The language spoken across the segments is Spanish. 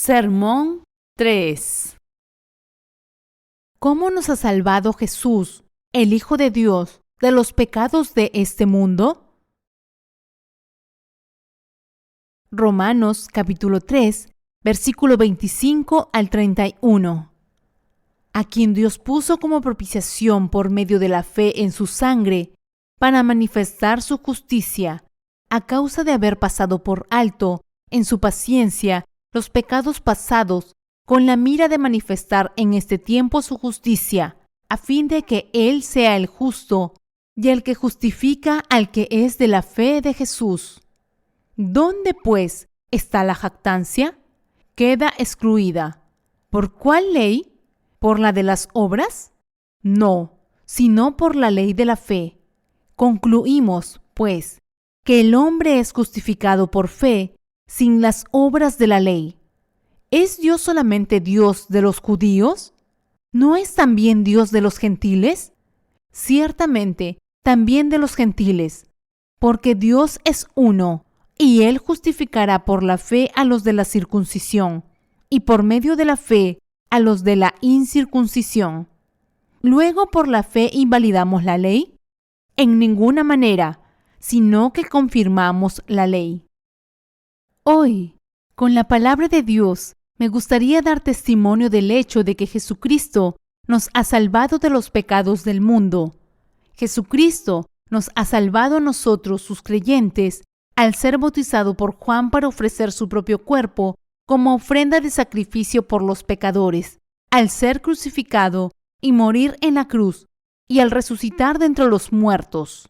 Sermón 3. ¿Cómo nos ha salvado Jesús, el Hijo de Dios, de los pecados de este mundo? Romanos capítulo 3, versículo 25 al 31. A quien Dios puso como propiciación por medio de la fe en su sangre, para manifestar su justicia, a causa de haber pasado por alto, en su paciencia, los pecados pasados, con la mira de manifestar en este tiempo su justicia, a fin de que Él sea el justo y el que justifica al que es de la fe de Jesús. ¿Dónde, pues, está la jactancia? Queda excluida. ¿Por cuál ley? ¿Por la de las obras? No, sino por la ley de la fe. Concluimos, pues, que el hombre es justificado por fe, sin las obras de la ley. ¿Es Dios solamente Dios de los judíos? ¿No es también Dios de los gentiles? Ciertamente, también de los gentiles, porque Dios es uno, y Él justificará por la fe a los de la circuncisión, y por medio de la fe a los de la incircuncisión. ¿Luego por la fe invalidamos la ley? En ninguna manera, sino que confirmamos la ley. Hoy, con la palabra de Dios, me gustaría dar testimonio del hecho de que Jesucristo nos ha salvado de los pecados del mundo. Jesucristo nos ha salvado a nosotros, sus creyentes, al ser bautizado por Juan para ofrecer su propio cuerpo como ofrenda de sacrificio por los pecadores, al ser crucificado y morir en la cruz, y al resucitar de entre los muertos.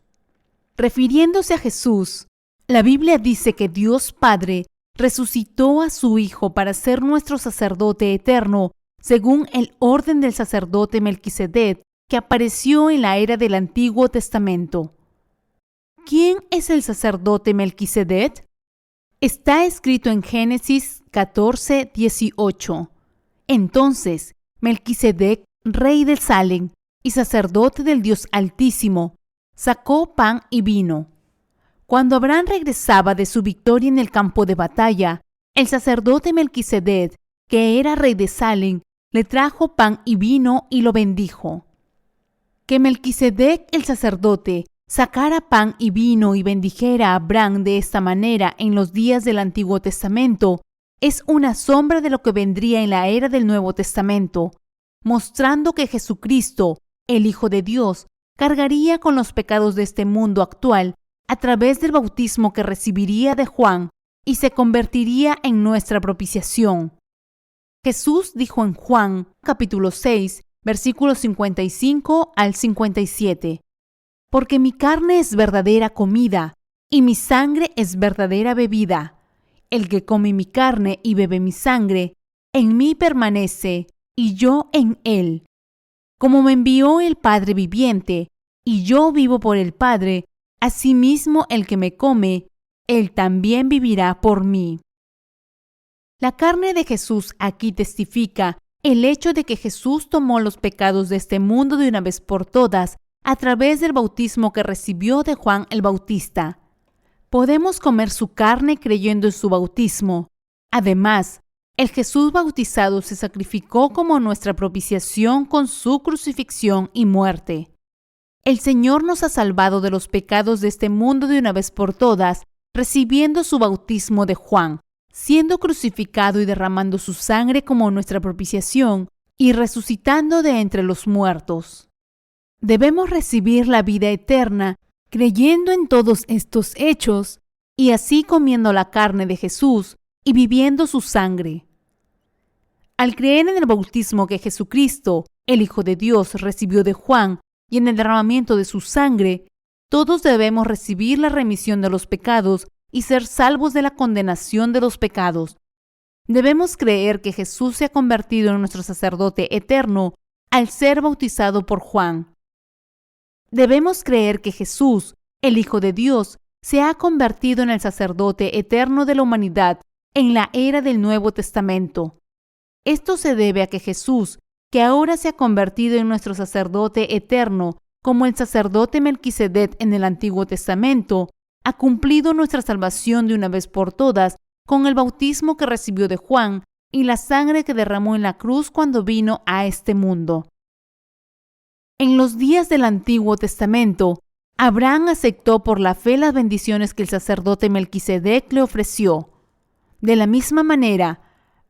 Refiriéndose a Jesús, la Biblia dice que Dios Padre resucitó a su Hijo para ser nuestro sacerdote eterno, según el orden del sacerdote Melquisedec, que apareció en la era del Antiguo Testamento. ¿Quién es el sacerdote Melquisedec? Está escrito en Génesis 14:18. Entonces, Melquisedec, rey de Salem y sacerdote del Dios Altísimo, sacó pan y vino. Cuando Abraham regresaba de su victoria en el campo de batalla, el sacerdote Melquisedec, que era rey de Salem, le trajo pan y vino y lo bendijo. Que Melquisedec, el sacerdote, sacara pan y vino y bendijera a Abraham de esta manera en los días del Antiguo Testamento, es una sombra de lo que vendría en la era del Nuevo Testamento, mostrando que Jesucristo, el Hijo de Dios, cargaría con los pecados de este mundo actual a través del bautismo que recibiría de Juan y se convertiría en nuestra propiciación. Jesús dijo en Juan, capítulo 6, versículos 55 al 57, «Porque mi carne es verdadera comida y mi sangre es verdadera bebida. El que come mi carne y bebe mi sangre, en mí permanece y yo en él. Como me envió el Padre viviente, y yo vivo por el Padre, asimismo el que me come, él también vivirá por mí». La carne de Jesús aquí testifica el hecho de que Jesús tomó los pecados de este mundo de una vez por todas a través del bautismo que recibió de Juan el Bautista. Podemos comer su carne creyendo en su bautismo. Además, el Jesús bautizado se sacrificó como nuestra propiciación con su crucifixión y muerte. El Señor nos ha salvado de los pecados de este mundo de una vez por todas, recibiendo su bautismo de Juan, siendo crucificado y derramando su sangre como nuestra propiciación y resucitando de entre los muertos. Debemos recibir la vida eterna creyendo en todos estos hechos y así comiendo la carne de Jesús y viviendo su sangre. Al creer en el bautismo que Jesucristo, el Hijo de Dios, recibió de Juan y en el derramamiento de su sangre, todos debemos recibir la remisión de los pecados y ser salvos de la condenación de los pecados. Debemos creer que Jesús se ha convertido en nuestro sacerdote eterno al ser bautizado por Juan. Debemos creer que Jesús, el Hijo de Dios, se ha convertido en el sacerdote eterno de la humanidad en la era del Nuevo Testamento. Esto se debe a que Jesús, que ahora se ha convertido en nuestro sacerdote eterno, como el sacerdote Melquisedec en el Antiguo Testamento, ha cumplido nuestra salvación de una vez por todas con el bautismo que recibió de Juan y la sangre que derramó en la cruz cuando vino a este mundo. En los días del Antiguo Testamento, Abraham aceptó por la fe las bendiciones que el sacerdote Melquisedec le ofreció. De la misma manera,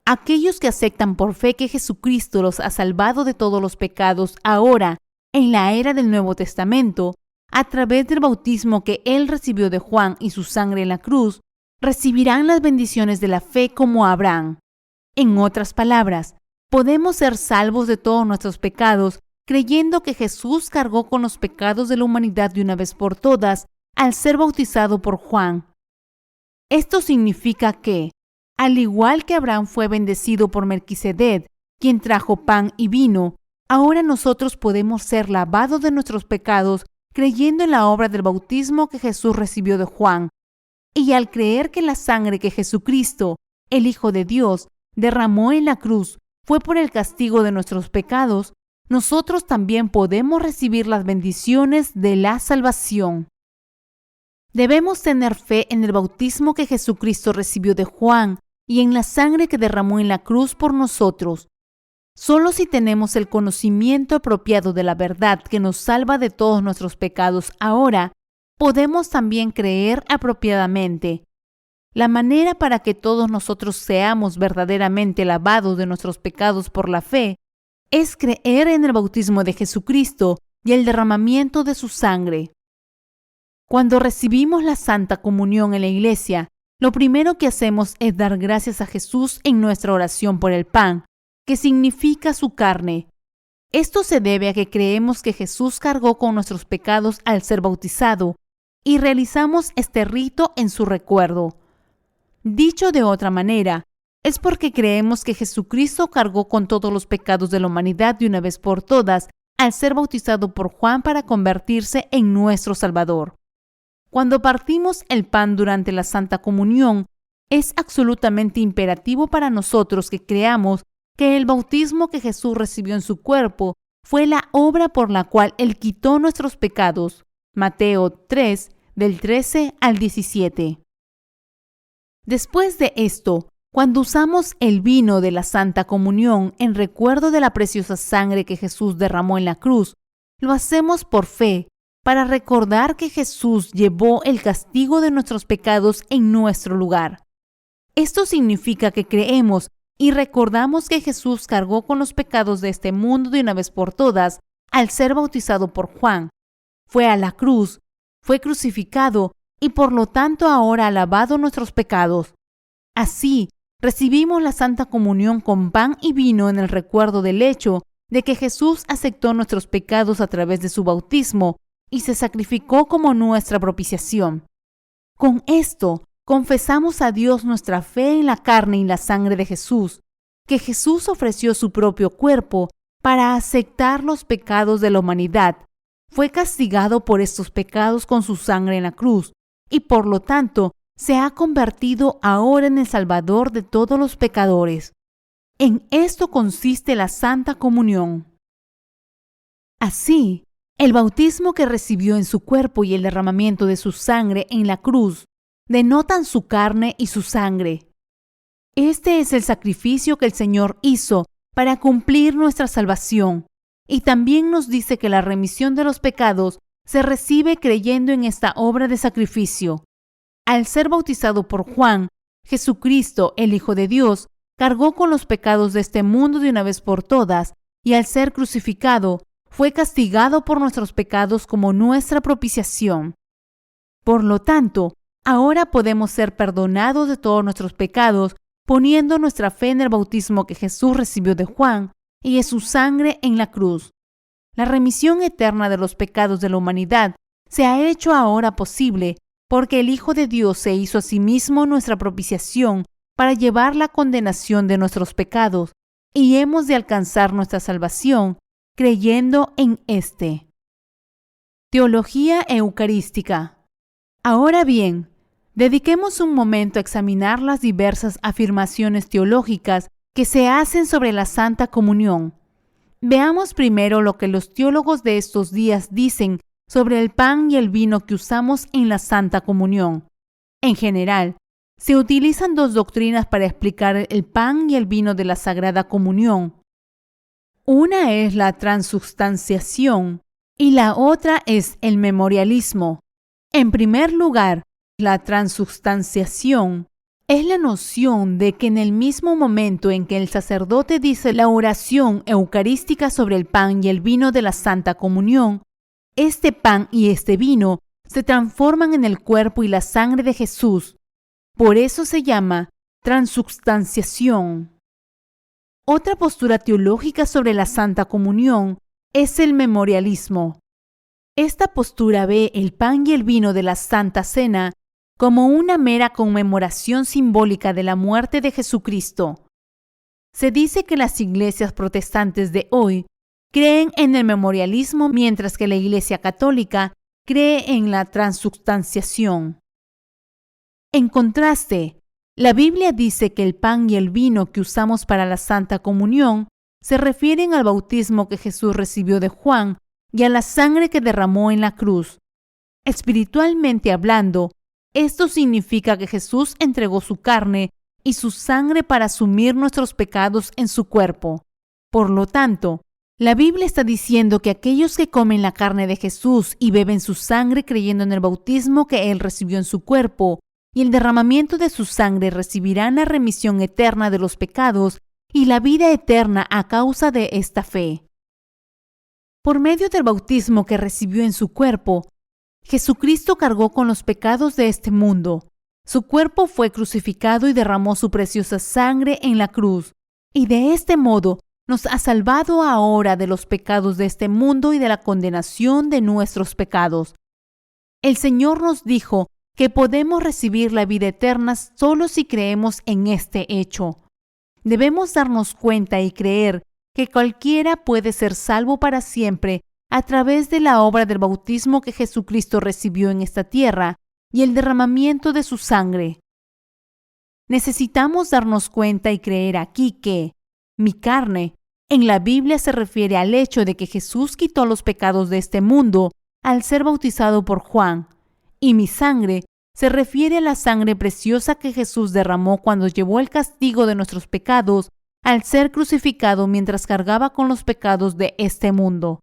aquellos que aceptan por fe que Jesucristo los ha salvado de todos los pecados ahora, en la era del Nuevo Testamento, a través del bautismo que él recibió de Juan y su sangre en la cruz, recibirán las bendiciones de la fe como Abraham. En otras palabras, podemos ser salvos de todos nuestros pecados creyendo que Jesús cargó con los pecados de la humanidad de una vez por todas al ser bautizado por Juan. Esto significa que, al igual que Abraham fue bendecido por Melquisedec, quien trajo pan y vino, ahora nosotros podemos ser lavados de nuestros pecados creyendo en la obra del bautismo que Jesús recibió de Juan. Y al creer que la sangre que Jesucristo, el Hijo de Dios, derramó en la cruz fue por el castigo de nuestros pecados, nosotros también podemos recibir las bendiciones de la salvación. Debemos tener fe en el bautismo que Jesucristo recibió de Juan y en la sangre que derramó en la cruz por nosotros. Solo si tenemos el conocimiento apropiado de la verdad que nos salva de todos nuestros pecados ahora, podemos también creer apropiadamente. La manera para que todos nosotros seamos verdaderamente lavados de nuestros pecados por la fe es creer en el bautismo de Jesucristo y el derramamiento de su sangre. Cuando recibimos la Santa Comunión en la iglesia, lo primero que hacemos es dar gracias a Jesús en nuestra oración por el pan, que significa su carne. Esto se debe a que creemos que Jesús cargó con nuestros pecados al ser bautizado y realizamos este rito en su recuerdo. Dicho de otra manera, es porque creemos que Jesucristo cargó con todos los pecados de la humanidad de una vez por todas al ser bautizado por Juan para convertirse en nuestro Salvador. Cuando partimos el pan durante la Santa Comunión, es absolutamente imperativo para nosotros que creamos que el bautismo que Jesús recibió en su cuerpo fue la obra por la cual Él quitó nuestros pecados. Mateo 3, del 13 al 17. Después de esto, cuando usamos el vino de la Santa Comunión en recuerdo de la preciosa sangre que Jesús derramó en la cruz, lo hacemos por fe, para recordar que Jesús llevó el castigo de nuestros pecados en nuestro lugar. Esto significa que creemos y recordamos que Jesús cargó con los pecados de este mundo de una vez por todas al ser bautizado por Juan. Fue a la cruz, fue crucificado y por lo tanto ahora ha lavado nuestros pecados. Así, recibimos la Santa Comunión con pan y vino en el recuerdo del hecho de que Jesús aceptó nuestros pecados a través de su bautismo y se sacrificó como nuestra propiciación. Con esto, confesamos a Dios nuestra fe en la carne y la sangre de Jesús, que Jesús ofreció su propio cuerpo para aceptar los pecados de la humanidad. Fue castigado por estos pecados con su sangre en la cruz y por lo tanto se ha convertido ahora en el Salvador de todos los pecadores. En esto consiste la Santa Comunión. Así, el bautismo que recibió en su cuerpo y el derramamiento de su sangre en la cruz denotan su carne y su sangre. Este es el sacrificio que el Señor hizo para cumplir nuestra salvación, y también nos dice que la remisión de los pecados se recibe creyendo en esta obra de sacrificio. Al ser bautizado por Juan, Jesucristo, el Hijo de Dios, cargó con los pecados de este mundo de una vez por todas, y al ser crucificado, fue castigado por nuestros pecados como nuestra propiciación. Por lo tanto, ahora podemos ser perdonados de todos nuestros pecados poniendo nuestra fe en el bautismo que Jesús recibió de Juan y en su sangre en la cruz. La remisión eterna de los pecados de la humanidad se ha hecho ahora posible porque el Hijo de Dios se hizo a sí mismo nuestra propiciación para llevar la condenación de nuestros pecados, y hemos de alcanzar nuestra salvación creyendo en éste. Teología eucarística. Ahora bien, dediquemos un momento a examinar las diversas afirmaciones teológicas que se hacen sobre la Santa Comunión. Veamos primero lo que los teólogos de estos días dicen sobre el pan y el vino que usamos en la Santa Comunión. En general, Se utilizan dos doctrinas para explicar el pan y el vino de la Sagrada Comunión. Una es la transubstanciación y la otra es el memorialismo. En primer lugar, la transubstanciación es la noción de que en el mismo momento en que el sacerdote dice la oración eucarística sobre el pan y el vino de la Santa Comunión, este pan y este vino se transforman en el cuerpo y la sangre de Jesús. Por eso se llama transubstanciación. Otra postura teológica sobre la Santa Comunión es el memorialismo. Esta postura ve el pan y el vino de la Santa Cena como una mera conmemoración simbólica de la muerte de Jesucristo. Se dice que las iglesias protestantes de hoy creen en el memorialismo, mientras que la Iglesia Católica cree en la transubstanciación. En contraste, la Biblia dice que el pan y el vino que usamos para la Santa Comunión se refieren al bautismo que Jesús recibió de Juan y a la sangre que derramó en la cruz. Espiritualmente hablando, esto significa que Jesús entregó su carne y su sangre para asumir nuestros pecados en su cuerpo. Por lo tanto, la Biblia está diciendo que aquellos que comen la carne de Jesús y beben su sangre creyendo en el bautismo que Él recibió en su cuerpo y el derramamiento de su sangre recibirán la remisión eterna de los pecados y la vida eterna a causa de esta fe. Por medio del bautismo que recibió en su cuerpo, Jesucristo cargó con los pecados de este mundo. Su cuerpo fue crucificado y derramó su preciosa sangre en la cruz, y de este modo nos ha salvado ahora de los pecados de este mundo y de la condenación de nuestros pecados. El Señor nos dijo que podemos recibir la vida eterna solo si creemos en este hecho. Debemos darnos cuenta y creer que cualquiera puede ser salvo para siempre a través de la obra del bautismo que Jesucristo recibió en esta tierra y el derramamiento de su sangre. Necesitamos darnos cuenta y creer aquí que mi carne en la Biblia se refiere al hecho de que Jesús quitó los pecados de este mundo al ser bautizado por Juan, y mi sangre se refiere a la sangre preciosa que Jesús derramó cuando llevó el castigo de nuestros pecados al ser crucificado mientras cargaba con los pecados de este mundo.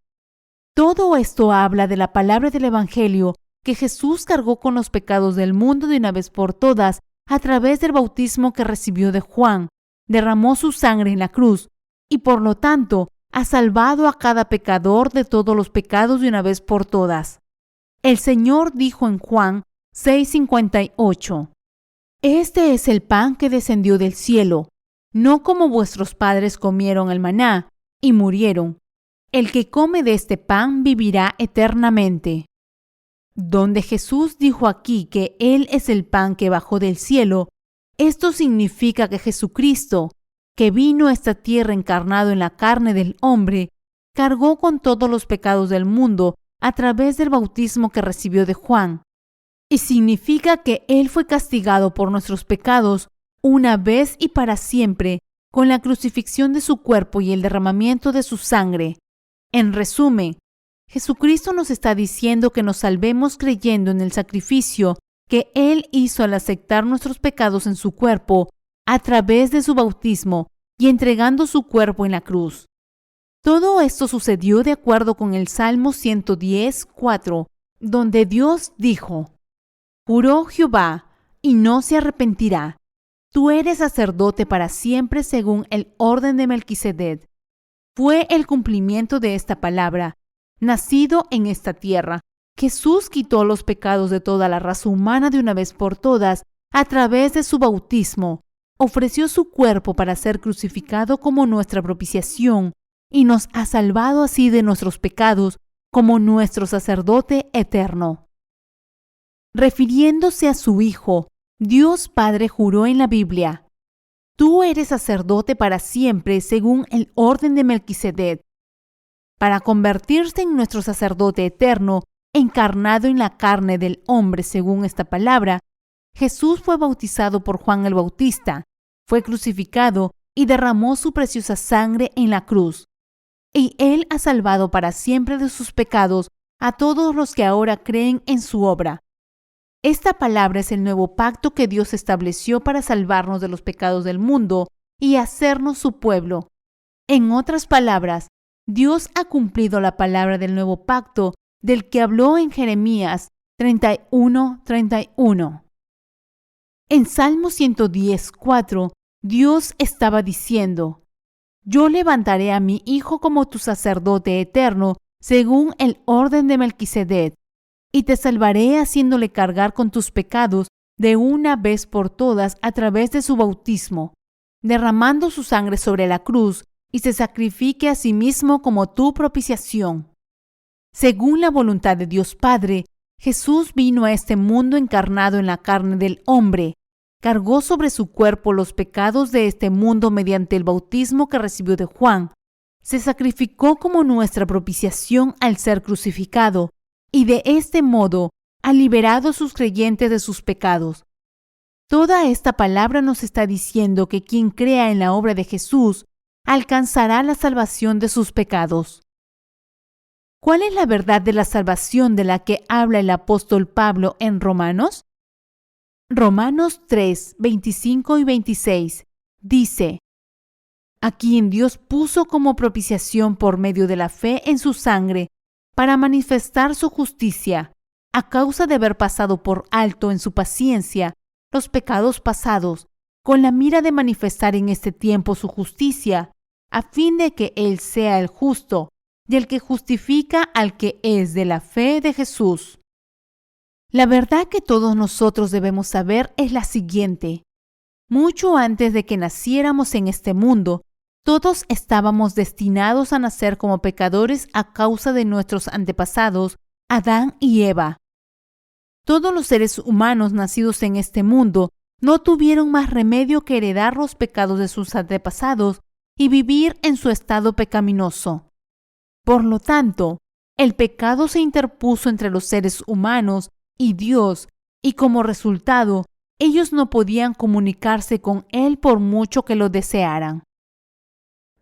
Todo esto habla de la palabra del Evangelio, que Jesús cargó con los pecados del mundo de una vez por todas a través del bautismo que recibió de Juan, derramó su sangre en la cruz y por lo tanto ha salvado a cada pecador de todos los pecados de una vez por todas. El Señor dijo en Juan 6:58, Este es el pan que descendió del cielo, no como vuestros padres comieron el maná y murieron. El que come de este pan vivirá eternamente. Donde Jesús dijo aquí que Él es el pan que bajó del cielo, esto significa que Jesucristo, que vino a esta tierra encarnado en la carne del hombre, cargó con todos los pecados del mundo a través del bautismo que recibió de Juan. Y significa que Él fue castigado por nuestros pecados una vez y para siempre con la crucifixión de su cuerpo y el derramamiento de su sangre. En resumen, Jesucristo nos está diciendo que nos salvemos creyendo en el sacrificio que Él hizo al aceptar nuestros pecados en su cuerpo a través de su bautismo y entregando su cuerpo en la cruz. Todo esto sucedió de acuerdo con el Salmo 110:4, donde Dios dijo: Juró Jehová y no se arrepentirá. Tú eres sacerdote para siempre según el orden de Melquisedec. Fue el cumplimiento de esta palabra, nacido en esta tierra. Jesús quitó los pecados de toda la raza humana de una vez por todas a través de su bautismo. Ofreció su cuerpo para ser crucificado como nuestra propiciación y nos ha salvado así de nuestros pecados como nuestro sacerdote eterno. Refiriéndose a su Hijo, Dios Padre juró en la Biblia: Tú eres sacerdote para siempre según el orden de Melquisedec. Para convertirse en nuestro sacerdote eterno, encarnado en la carne del hombre según esta palabra, Jesús fue bautizado por Juan el Bautista, fue crucificado y derramó su preciosa sangre en la cruz. Y Él ha salvado para siempre de sus pecados a todos los que ahora creen en su obra. Esta palabra es el nuevo pacto que Dios estableció para salvarnos de los pecados del mundo y hacernos su pueblo. En otras palabras, Dios ha cumplido la palabra del nuevo pacto del que habló en Jeremías 31:31. En Salmo 110:4, Dios estaba diciendo: Yo levantaré a mi hijo como tu sacerdote eterno, según el orden de Melquisedec, y te salvaré haciéndole cargar con tus pecados de una vez por todas a través de su bautismo, derramando su sangre sobre la cruz, y se sacrifique a sí mismo como tu propiciación. Según la voluntad de Dios Padre, Jesús vino a este mundo encarnado en la carne del hombre, cargó sobre su cuerpo los pecados de este mundo mediante el bautismo que recibió de Juan, se sacrificó como nuestra propiciación al ser crucificado, y de este modo ha liberado a sus creyentes de sus pecados. Toda esta palabra nos está diciendo que quien crea en la obra de Jesús alcanzará la salvación de sus pecados. ¿Cuál es la verdad de la salvación de la que habla el apóstol Pablo en Romanos? Romanos 3:25 y 26 dice: A quien Dios puso como propiciación por medio de la fe en su sangre, para manifestar su justicia, a causa de haber pasado por alto en su paciencia los pecados pasados, con la mira de manifestar en este tiempo su justicia, a fin de que Él sea el justo y el que justifica al que es de la fe de Jesús. La verdad que todos nosotros debemos saber es la siguiente: mucho antes de que naciéramos en este mundo, todos estábamos destinados a nacer como pecadores a causa de nuestros antepasados, Adán y Eva. Todos los seres humanos nacidos en este mundo no tuvieron más remedio que heredar los pecados de sus antepasados y vivir en su estado pecaminoso. Por lo tanto, el pecado se interpuso entre los seres humanos y Dios, y como resultado, ellos no podían comunicarse con Él por mucho que lo desearan.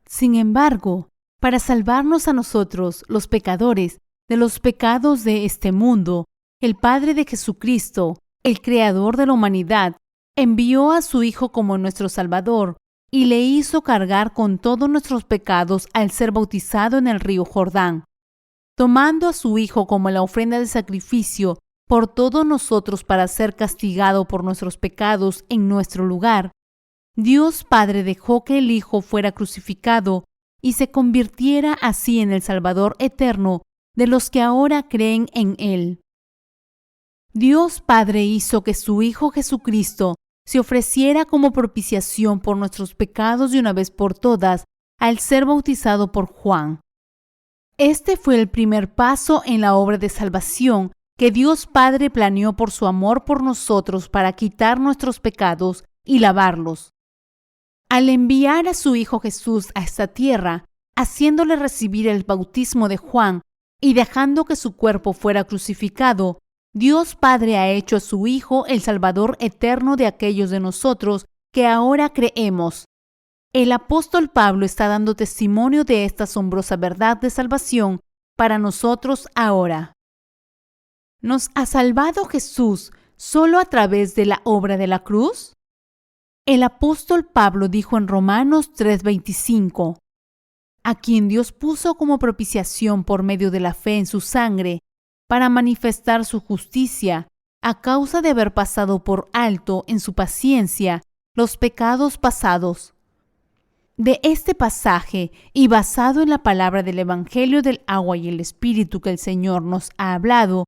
Sin embargo, para salvarnos a nosotros, los pecadores, de los pecados de este mundo, el Padre de Jesucristo, el Creador de la humanidad, envió a su Hijo como nuestro Salvador y le hizo cargar con todos nuestros pecados al ser bautizado en el río Jordán. Tomando a su Hijo como la ofrenda de sacrificio por todos nosotros para ser castigado por nuestros pecados en nuestro lugar, Dios Padre dejó que el Hijo fuera crucificado y se convirtiera así en el Salvador eterno de los que ahora creen en Él. Dios Padre hizo que su Hijo Jesucristo se ofreciera como propiciación por nuestros pecados de una vez por todas al ser bautizado por Juan. Este fue el primer paso en la obra de salvación que Dios Padre planeó por su amor por nosotros para quitar nuestros pecados y lavarlos. Al enviar a su Hijo Jesús a esta tierra, haciéndole recibir el bautismo de Juan y dejando que su cuerpo fuera crucificado, Dios Padre ha hecho a su Hijo el Salvador eterno de aquellos de nosotros que ahora creemos. El apóstol Pablo está dando testimonio de esta asombrosa verdad de salvación para nosotros ahora. ¿Nos ha salvado Jesús solo a través de la obra de la cruz? El apóstol Pablo dijo en Romanos 3:25, a quien Dios puso como propiciación por medio de la fe en su sangre, para manifestar su justicia, a causa de haber pasado por alto en su paciencia los pecados pasados. De este pasaje, y basado en la palabra del Evangelio del agua y el Espíritu que el Señor nos ha hablado,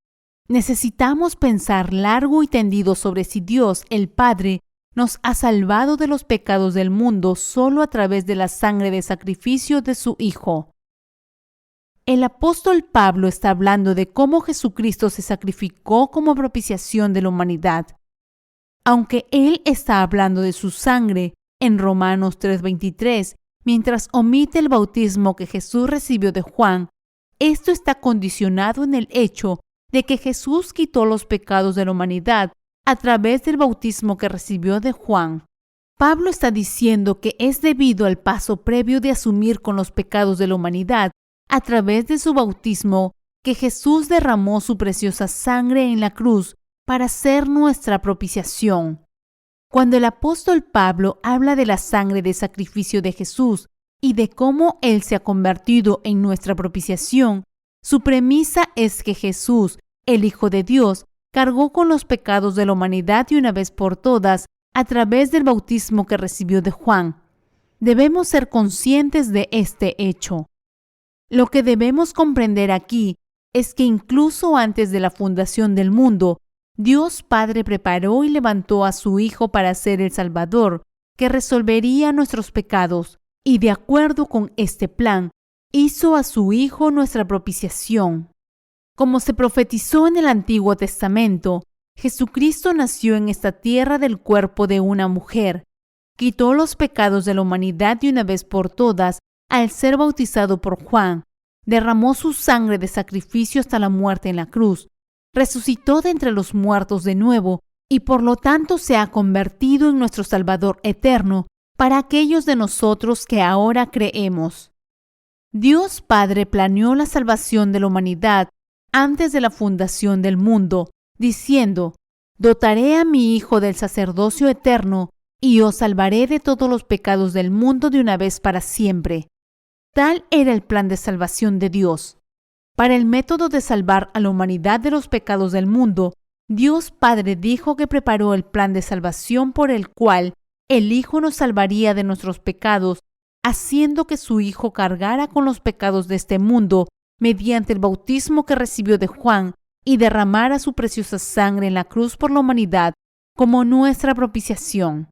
necesitamos pensar largo y tendido sobre si Dios, el Padre, nos ha salvado de los pecados del mundo solo a través de la sangre de sacrificio de su Hijo. El apóstol Pablo está hablando de cómo Jesucristo se sacrificó como propiciación de la humanidad. Aunque él está hablando de su sangre en Romanos 3:23, mientras omite el bautismo que Jesús recibió de Juan, esto está condicionado en el hecho de que Jesús quitó los pecados de la humanidad a través del bautismo que recibió de Juan. Pablo está diciendo que es debido al paso previo de asumir con los pecados de la humanidad a través de su bautismo que Jesús derramó su preciosa sangre en la cruz para ser nuestra propiciación. Cuando el apóstol Pablo habla de la sangre de sacrificio de Jesús y de cómo Él se ha convertido en nuestra propiciación, su premisa es que Jesús, el Hijo de Dios, cargó con los pecados de la humanidad de una vez por todas a través del bautismo que recibió de Juan. Debemos ser conscientes de este hecho. Lo que debemos comprender aquí es que incluso antes de la fundación del mundo, Dios Padre preparó y levantó a su Hijo para ser el Salvador, que resolvería nuestros pecados, y de acuerdo con este plan, hizo a su Hijo nuestra propiciación. Como se profetizó en el Antiguo Testamento, Jesucristo nació en esta tierra del cuerpo de una mujer, quitó los pecados de la humanidad de una vez por todas al ser bautizado por Juan, derramó su sangre de sacrificio hasta la muerte en la cruz, resucitó de entre los muertos de nuevo y por lo tanto se ha convertido en nuestro Salvador eterno para aquellos de nosotros que ahora creemos. Dios Padre planeó la salvación de la humanidad antes de la fundación del mundo, diciendo: «Dotaré a mi Hijo del sacerdocio eterno y os salvaré de todos los pecados del mundo de una vez para siempre». Tal era el plan de salvación de Dios. Para el método de salvar a la humanidad de los pecados del mundo, Dios Padre dijo que preparó el plan de salvación por el cual el Hijo nos salvaría de nuestros pecados, haciendo que su Hijo cargara con los pecados de este mundo mediante el bautismo que recibió de Juan y derramara su preciosa sangre en la cruz por la humanidad como nuestra propiciación.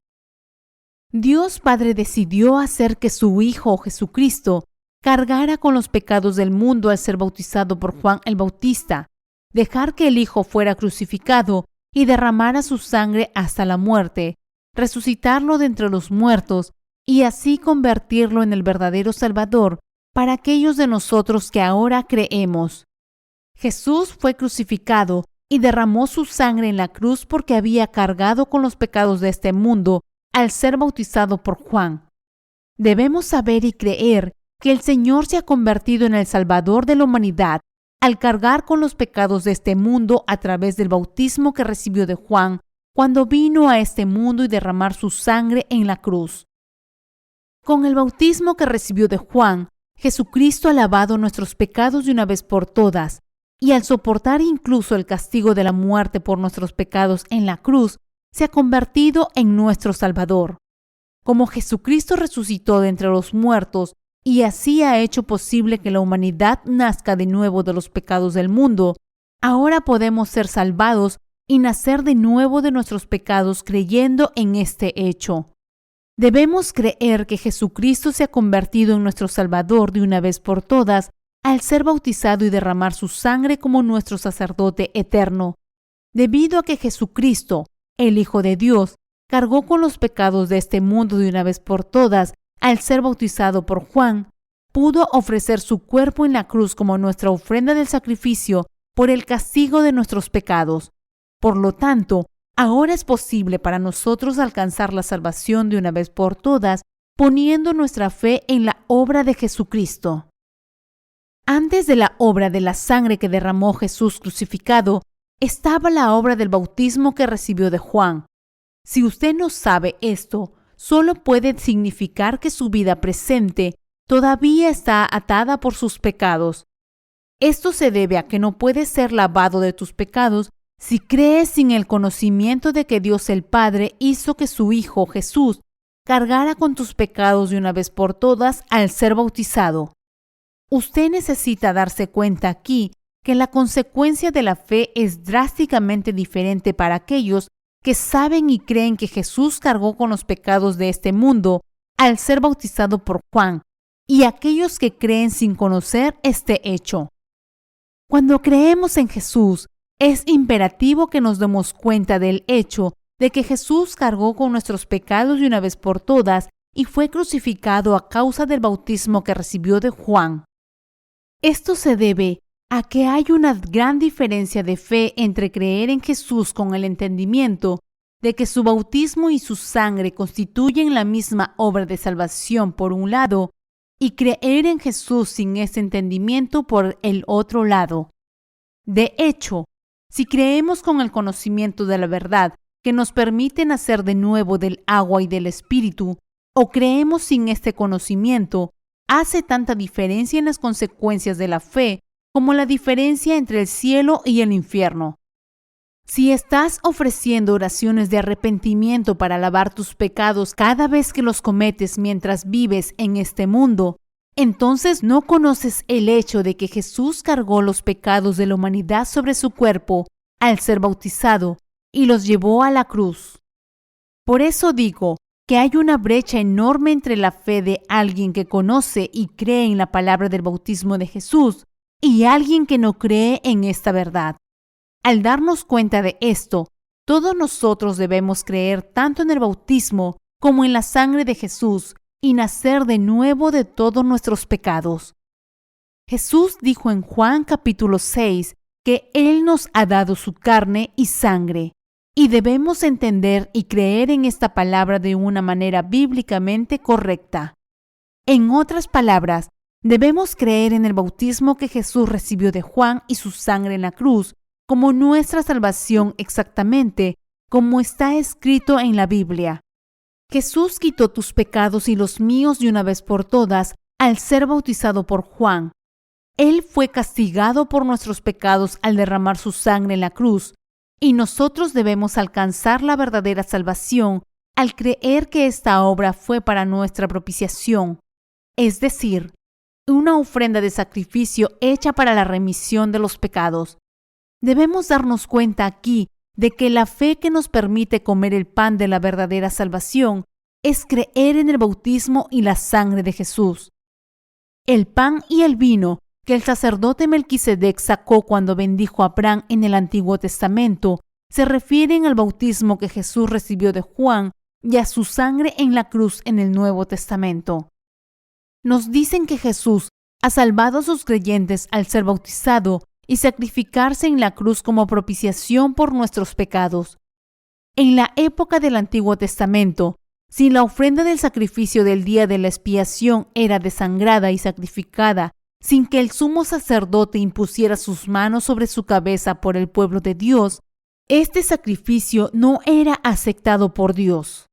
Dios Padre decidió hacer que su Hijo Jesucristo cargara con los pecados del mundo al ser bautizado por Juan el Bautista, dejar que el Hijo fuera crucificado y derramara su sangre hasta la muerte, resucitarlo de entre los muertos y así convertirlo en el verdadero Salvador para aquellos de nosotros que ahora creemos. Jesús fue crucificado y derramó su sangre en la cruz porque había cargado con los pecados de este mundo al ser bautizado por Juan. Debemos saber y creer que el Señor se ha convertido en el Salvador de la humanidad al cargar con los pecados de este mundo a través del bautismo que recibió de Juan cuando vino a este mundo y derramar su sangre en la cruz. Con el bautismo que recibió de Juan, Jesucristo ha lavado nuestros pecados de una vez por todas, y al soportar incluso el castigo de la muerte por nuestros pecados en la cruz, se ha convertido en nuestro Salvador. Como Jesucristo resucitó de entre los muertos y así ha hecho posible que la humanidad nazca de nuevo de los pecados del mundo, ahora podemos ser salvados y nacer de nuevo de nuestros pecados creyendo en este hecho. Debemos creer que Jesucristo se ha convertido en nuestro Salvador de una vez por todas al ser bautizado y derramar su sangre como nuestro sacerdote eterno. Debido a que Jesucristo, el Hijo de Dios, cargó con los pecados de este mundo de una vez por todas al ser bautizado por Juan, pudo ofrecer su cuerpo en la cruz como nuestra ofrenda del sacrificio por el castigo de nuestros pecados. Por lo tanto, ahora es posible para nosotros alcanzar la salvación de una vez por todas, poniendo nuestra fe en la obra de Jesucristo. Antes de la obra de la sangre que derramó Jesús crucificado, estaba la obra del bautismo que recibió de Juan. Si usted no sabe esto, solo puede significar que su vida presente todavía está atada por sus pecados. Esto se debe a que no puedes ser lavado de tus pecados si crees sin el conocimiento de que Dios el Padre hizo que su Hijo Jesús cargara con tus pecados de una vez por todas al ser bautizado. Usted necesita darse cuenta aquí que la consecuencia de la fe es drásticamente diferente para aquellos que saben y creen que Jesús cargó con los pecados de este mundo al ser bautizado por Juan, y aquellos que creen sin conocer este hecho. Cuando creemos en Jesús, es imperativo que nos demos cuenta del hecho de que Jesús cargó con nuestros pecados de una vez por todas y fue crucificado a causa del bautismo que recibió de Juan. Esto se debe a que hay una gran diferencia de fe entre creer en Jesús con el entendimiento de que su bautismo y su sangre constituyen la misma obra de salvación por un lado, y creer en Jesús sin ese entendimiento por el otro lado. De hecho, Si creemos con el conocimiento de la verdad que nos permite nacer de nuevo del agua y del Espíritu, o creemos sin este conocimiento, hace tanta diferencia en las consecuencias de la fe como la diferencia entre el cielo y el infierno. Si estás ofreciendo oraciones de arrepentimiento para lavar tus pecados cada vez que los cometes mientras vives en este mundo, entonces no conoces el hecho de que Jesús cargó los pecados de la humanidad sobre su cuerpo al ser bautizado y los llevó a la cruz. Por eso digo que hay una brecha enorme entre la fe de alguien que conoce y cree en la palabra del bautismo de Jesús y alguien que no cree en esta verdad. Al darnos cuenta de esto, todos nosotros debemos creer tanto en el bautismo como en la sangre de Jesús y nacer de nuevo de todos nuestros pecados. Jesús dijo en Juan capítulo 6 que Él nos ha dado su carne y sangre, y debemos entender y creer en esta palabra de una manera bíblicamente correcta. En otras palabras, debemos creer en el bautismo que Jesús recibió de Juan y su sangre en la cruz como nuestra salvación exactamente como está escrito en la Biblia. Jesús quitó tus pecados y los míos de una vez por todas al ser bautizado por Juan. Él fue castigado por nuestros pecados al derramar su sangre en la cruz, y nosotros debemos alcanzar la verdadera salvación al creer que esta obra fue para nuestra propiciación, es decir, una ofrenda de sacrificio hecha para la remisión de los pecados. Debemos darnos cuenta aquí de que la fe que nos permite comer el pan de la verdadera salvación es creer en el bautismo y la sangre de Jesús. El pan y el vino que el sacerdote Melquisedec sacó cuando bendijo a Abraham en el Antiguo Testamento se refieren al bautismo que Jesús recibió de Juan y a su sangre en la cruz en el Nuevo Testamento. Nos dicen que Jesús ha salvado a sus creyentes al ser bautizado y sacrificarse en la cruz como propiciación por nuestros pecados. En la época del Antiguo Testamento, si la ofrenda del sacrificio del día de la expiación era desangrada y sacrificada sin que el sumo sacerdote impusiera sus manos sobre su cabeza por el pueblo de Dios, este sacrificio no era aceptado por Dios.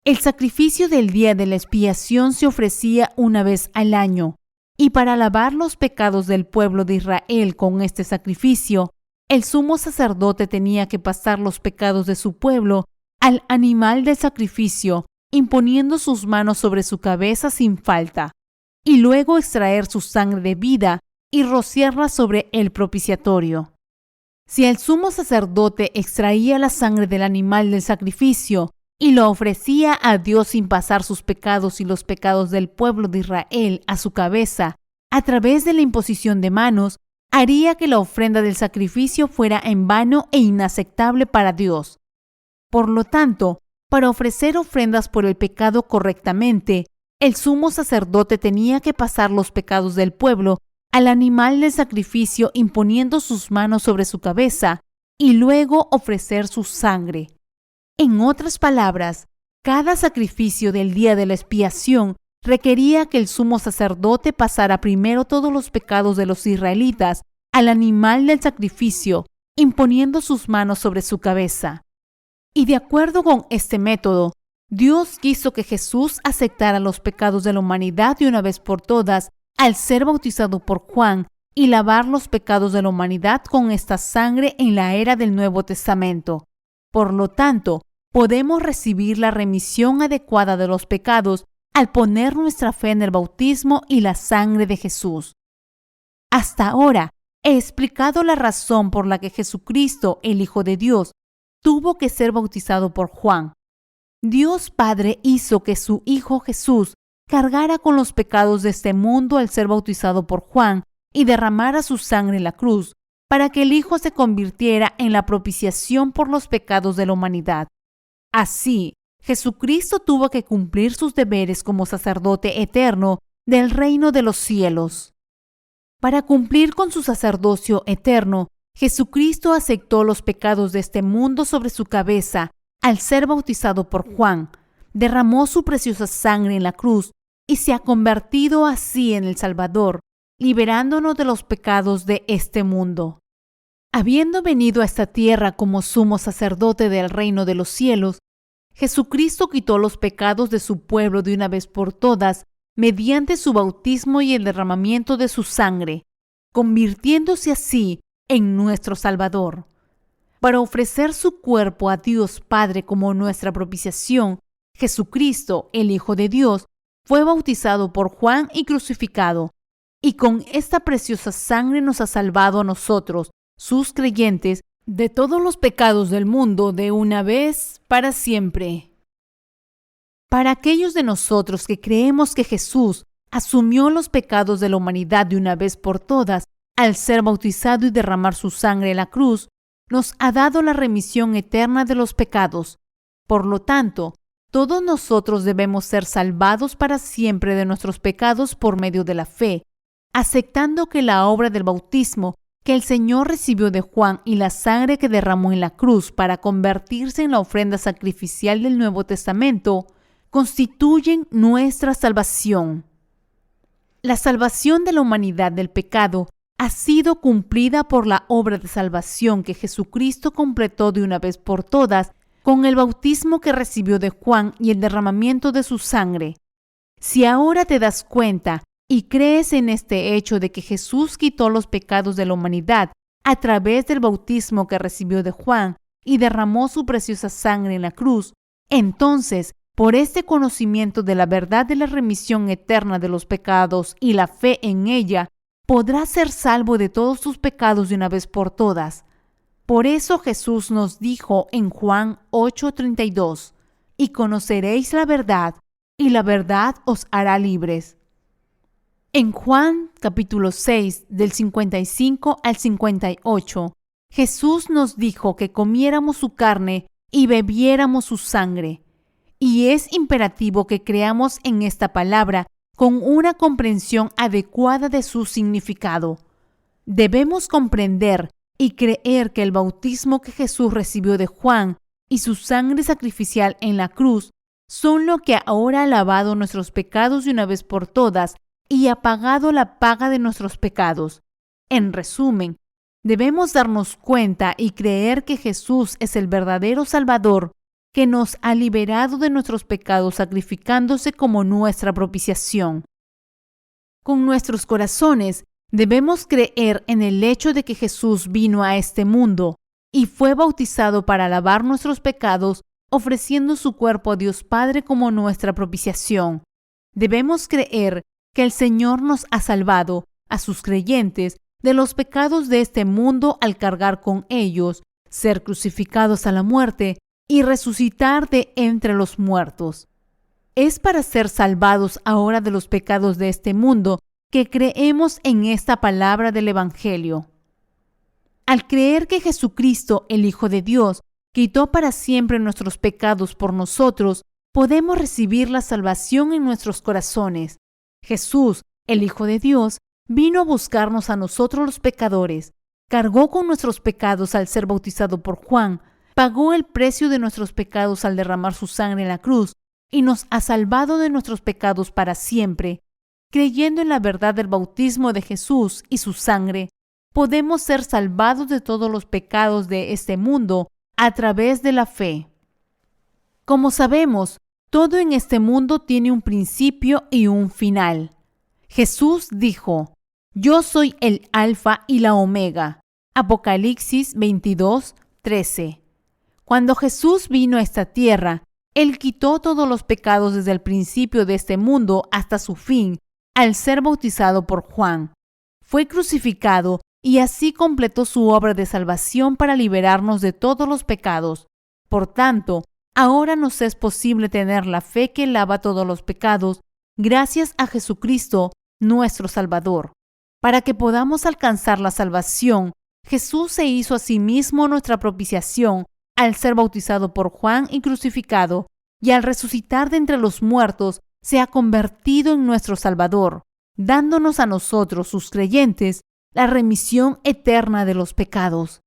El sacrificio del día de la expiación se ofrecía una vez al año, y para lavar los pecados del pueblo de Israel con este sacrificio, el sumo sacerdote tenía que pasar los pecados de su pueblo al animal del sacrificio, imponiendo sus manos sobre su cabeza sin falta, y luego extraer su sangre de vida y rociarla sobre el propiciatorio. Si el sumo sacerdote extraía la sangre del animal del sacrificio y lo ofrecía a Dios sin pasar sus pecados y los pecados del pueblo de Israel a su cabeza, a través de la imposición de manos, haría que la ofrenda del sacrificio fuera en vano e inaceptable para Dios. Por lo tanto, para ofrecer ofrendas por el pecado correctamente, el sumo sacerdote tenía que pasar los pecados del pueblo al animal del sacrificio imponiendo sus manos sobre su cabeza y luego ofrecer su sangre. En otras palabras, cada sacrificio del día de la expiación requería que el sumo sacerdote pasara primero todos los pecados de los israelitas al animal del sacrificio, imponiendo sus manos sobre su cabeza. Y de acuerdo con este método, Dios quiso que Jesús aceptara los pecados de la humanidad de una vez por todas al ser bautizado por Juan y lavar los pecados de la humanidad con esta sangre en la era del Nuevo Testamento. Por lo tanto, podemos recibir la remisión adecuada de los pecados al poner nuestra fe en el bautismo y la sangre de Jesús. Hasta ahora, he explicado la razón por la que Jesucristo, el Hijo de Dios, tuvo que ser bautizado por Juan. Dios Padre hizo que su Hijo Jesús cargara con los pecados de este mundo al ser bautizado por Juan y derramara su sangre en la cruz, para que el Hijo se convirtiera en la propiciación por los pecados de la humanidad. Así, Jesucristo tuvo que cumplir sus deberes como sacerdote eterno del reino de los cielos. Para cumplir con su sacerdocio eterno, Jesucristo aceptó los pecados de este mundo sobre su cabeza al ser bautizado por Juan, derramó su preciosa sangre en la cruz y se ha convertido así en el Salvador, liberándonos de los pecados de este mundo. Habiendo venido a esta tierra como sumo sacerdote del reino de los cielos, Jesucristo quitó los pecados de su pueblo de una vez por todas mediante su bautismo y el derramamiento de su sangre, convirtiéndose así en nuestro Salvador. Para ofrecer su cuerpo a Dios Padre como nuestra propiciación, Jesucristo, el Hijo de Dios, fue bautizado por Juan y crucificado, y con esta preciosa sangre nos ha salvado a nosotros, sus creyentes, de todos los pecados del mundo de una vez para siempre. Para aquellos de nosotros que creemos que Jesús asumió los pecados de la humanidad de una vez por todas, al ser bautizado y derramar su sangre en la cruz, nos ha dado la remisión eterna de los pecados. Por lo tanto, todos nosotros debemos ser salvados para siempre de nuestros pecados por medio de la fe, aceptando que la obra del bautismo que el Señor recibió de Juan y la sangre que derramó en la cruz para convertirse en la ofrenda sacrificial del Nuevo Testamento constituyen nuestra salvación. La salvación de la humanidad del pecado ha sido cumplida por la obra de salvación que Jesucristo completó de una vez por todas con el bautismo que recibió de Juan y el derramamiento de su sangre. Si ahora te das cuenta y crees en este hecho de que Jesús quitó los pecados de la humanidad a través del bautismo que recibió de Juan y derramó su preciosa sangre en la cruz, entonces, por este conocimiento de la verdad de la remisión eterna de los pecados y la fe en ella, podrás ser salvo de todos tus pecados de una vez por todas. Por eso Jesús nos dijo en Juan 8:32, y conoceréis la verdad, y la verdad os hará libres. En Juan capítulo 6, del 55 al 58, Jesús nos dijo que comiéramos su carne y bebiéramos su sangre. Y es imperativo que creamos en esta palabra con una comprensión adecuada de su significado. Debemos comprender y creer que el bautismo que Jesús recibió de Juan y su sangre sacrificial en la cruz son lo que ahora ha lavado nuestros pecados de una vez por todas y ha pagado la paga de nuestros pecados. En resumen, debemos darnos cuenta y creer que Jesús es el verdadero Salvador que nos ha liberado de nuestros pecados sacrificándose como nuestra propiciación. Con nuestros corazones debemos creer en el hecho de que Jesús vino a este mundo y fue bautizado para lavar nuestros pecados, ofreciendo su cuerpo a Dios Padre como nuestra propiciación. Debemos creer que el Señor nos ha salvado, a sus creyentes, de los pecados de este mundo al cargar con ellos, ser crucificados a la muerte y resucitar de entre los muertos. Es para ser salvados ahora de los pecados de este mundo que creemos en esta palabra del Evangelio. Al creer que Jesucristo, el Hijo de Dios, quitó para siempre nuestros pecados por nosotros, podemos recibir la salvación en nuestros corazones. Jesús, el Hijo de Dios, vino a buscarnos a nosotros los pecadores, cargó con nuestros pecados al ser bautizado por Juan, pagó el precio de nuestros pecados al derramar su sangre en la cruz y nos ha salvado de nuestros pecados para siempre. Creyendo en la verdad del bautismo de Jesús y su sangre, podemos ser salvados de todos los pecados de este mundo a través de la fe. Como sabemos, todo en este mundo tiene un principio y un final. Jesús dijo, «Yo soy el Alfa y la Omega». Apocalipsis 22:13. Cuando Jesús vino a esta tierra, Él quitó todos los pecados desde el principio de este mundo hasta su fin, al ser bautizado por Juan. Fue crucificado y así completó su obra de salvación para liberarnos de todos los pecados. Por tanto, ahora nos es posible tener la fe que lava todos los pecados, gracias a Jesucristo, nuestro Salvador. Para que podamos alcanzar la salvación, Jesús se hizo a sí mismo nuestra propiciación al ser bautizado por Juan y crucificado, y al resucitar de entre los muertos, se ha convertido en nuestro Salvador, dándonos a nosotros, sus creyentes, la remisión eterna de los pecados.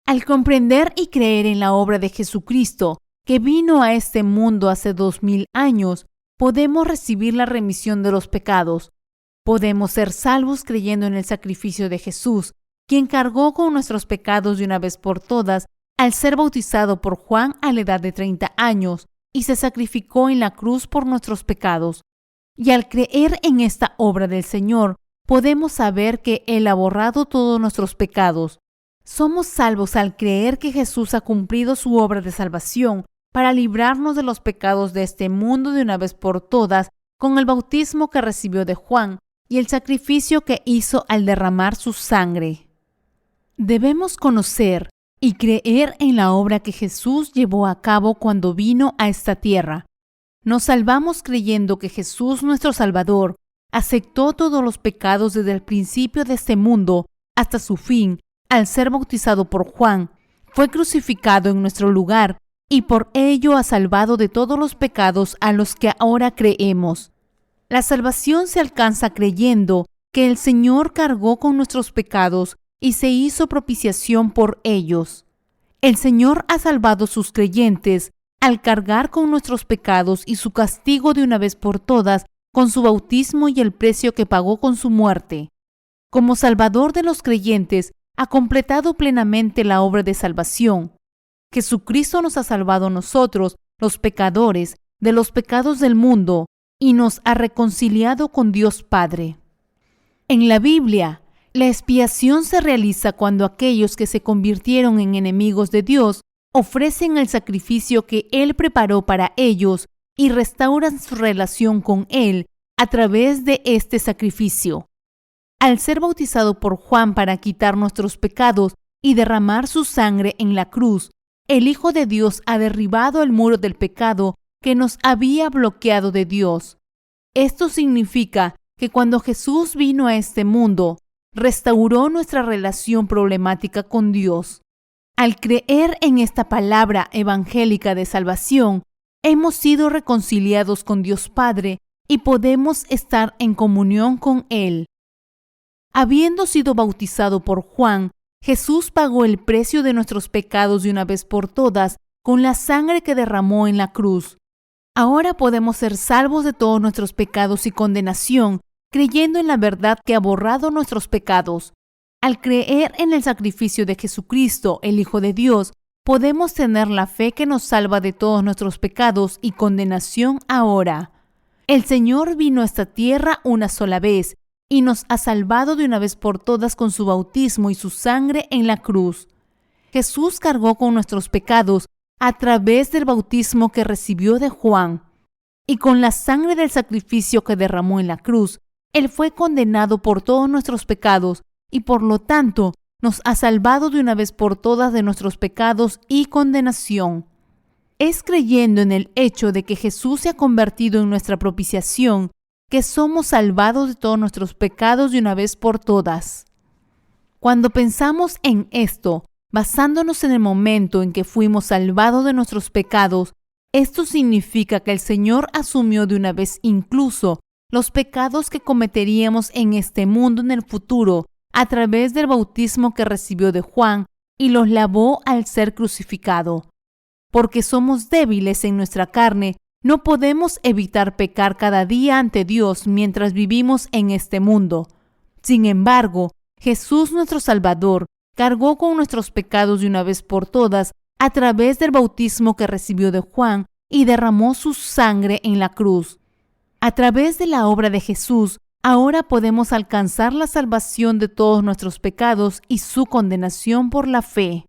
Al comprender y creer en la obra de Jesucristo, que vino a este mundo hace 2000 años, podemos recibir la remisión de los pecados. Podemos ser salvos creyendo en el sacrificio de Jesús, quien cargó con nuestros pecados de una vez por todas al ser bautizado por Juan a la edad de 30 años y se sacrificó en la cruz por nuestros pecados. Y al creer en esta obra del Señor, podemos saber que Él ha borrado todos nuestros pecados. Somos salvos al creer que Jesús ha cumplido su obra de salvación para librarnos de los pecados de este mundo de una vez por todas con el bautismo que recibió de Juan y el sacrificio que hizo al derramar su sangre. Debemos conocer y creer en la obra que Jesús llevó a cabo cuando vino a esta tierra. Nos salvamos creyendo que Jesús, nuestro Salvador, aceptó todos los pecados desde el principio de este mundo hasta su fin, al ser bautizado por Juan, fue crucificado en nuestro lugar y por ello ha salvado de todos los pecados a los que ahora creemos. La salvación se alcanza creyendo que el Señor cargó con nuestros pecados y se hizo propiciación por ellos. El Señor ha salvado a sus creyentes al cargar con nuestros pecados y su castigo de una vez por todas con su bautismo y el precio que pagó con su muerte. Como Salvador de los creyentes, ha completado plenamente la obra de salvación. Jesucristo nos ha salvado a nosotros, los pecadores, de los pecados del mundo y nos ha reconciliado con Dios Padre. En la Biblia, la expiación se realiza cuando aquellos que se convirtieron en enemigos de Dios ofrecen el sacrificio que Él preparó para ellos y restauran su relación con Él a través de este sacrificio. Al ser bautizado por Juan para quitar nuestros pecados y derramar su sangre en la cruz, el Hijo de Dios ha derribado el muro del pecado que nos había bloqueado de Dios. Esto significa que cuando Jesús vino a este mundo, restauró nuestra relación problemática con Dios. Al creer en esta palabra evangélica de salvación, hemos sido reconciliados con Dios Padre y podemos estar en comunión con Él. Habiendo sido bautizado por Juan, Jesús pagó el precio de nuestros pecados de una vez por todas con la sangre que derramó en la cruz. Ahora podemos ser salvos de todos nuestros pecados y condenación, creyendo en la verdad que ha borrado nuestros pecados. Al creer en el sacrificio de Jesucristo, el Hijo de Dios, podemos tener la fe que nos salva de todos nuestros pecados y condenación ahora. El Señor vino a esta tierra una sola vez y nos ha salvado de una vez por todas con su bautismo y su sangre en la cruz. Jesús cargó con nuestros pecados a través del bautismo que recibió de Juan, y con la sangre del sacrificio que derramó en la cruz, Él fue condenado por todos nuestros pecados y por lo tanto nos ha salvado de una vez por todas de nuestros pecados y condenación. Es creyendo en el hecho de que Jesús se ha convertido en nuestra propiciación que somos salvados de todos nuestros pecados de una vez por todas. Cuando pensamos en esto, basándonos en el momento en que fuimos salvados de nuestros pecados, esto significa que el Señor asumió de una vez incluso los pecados que cometeríamos en este mundo en el futuro a través del bautismo que recibió de Juan y los lavó al ser crucificado. Porque somos débiles en nuestra carne, no podemos evitar pecar cada día ante Dios mientras vivimos en este mundo. Sin embargo, Jesús nuestro Salvador cargó con nuestros pecados de una vez por todas a través del bautismo que recibió de Juan y derramó su sangre en la cruz. A través de la obra de Jesús, ahora podemos alcanzar la salvación de todos nuestros pecados y su condenación por la fe.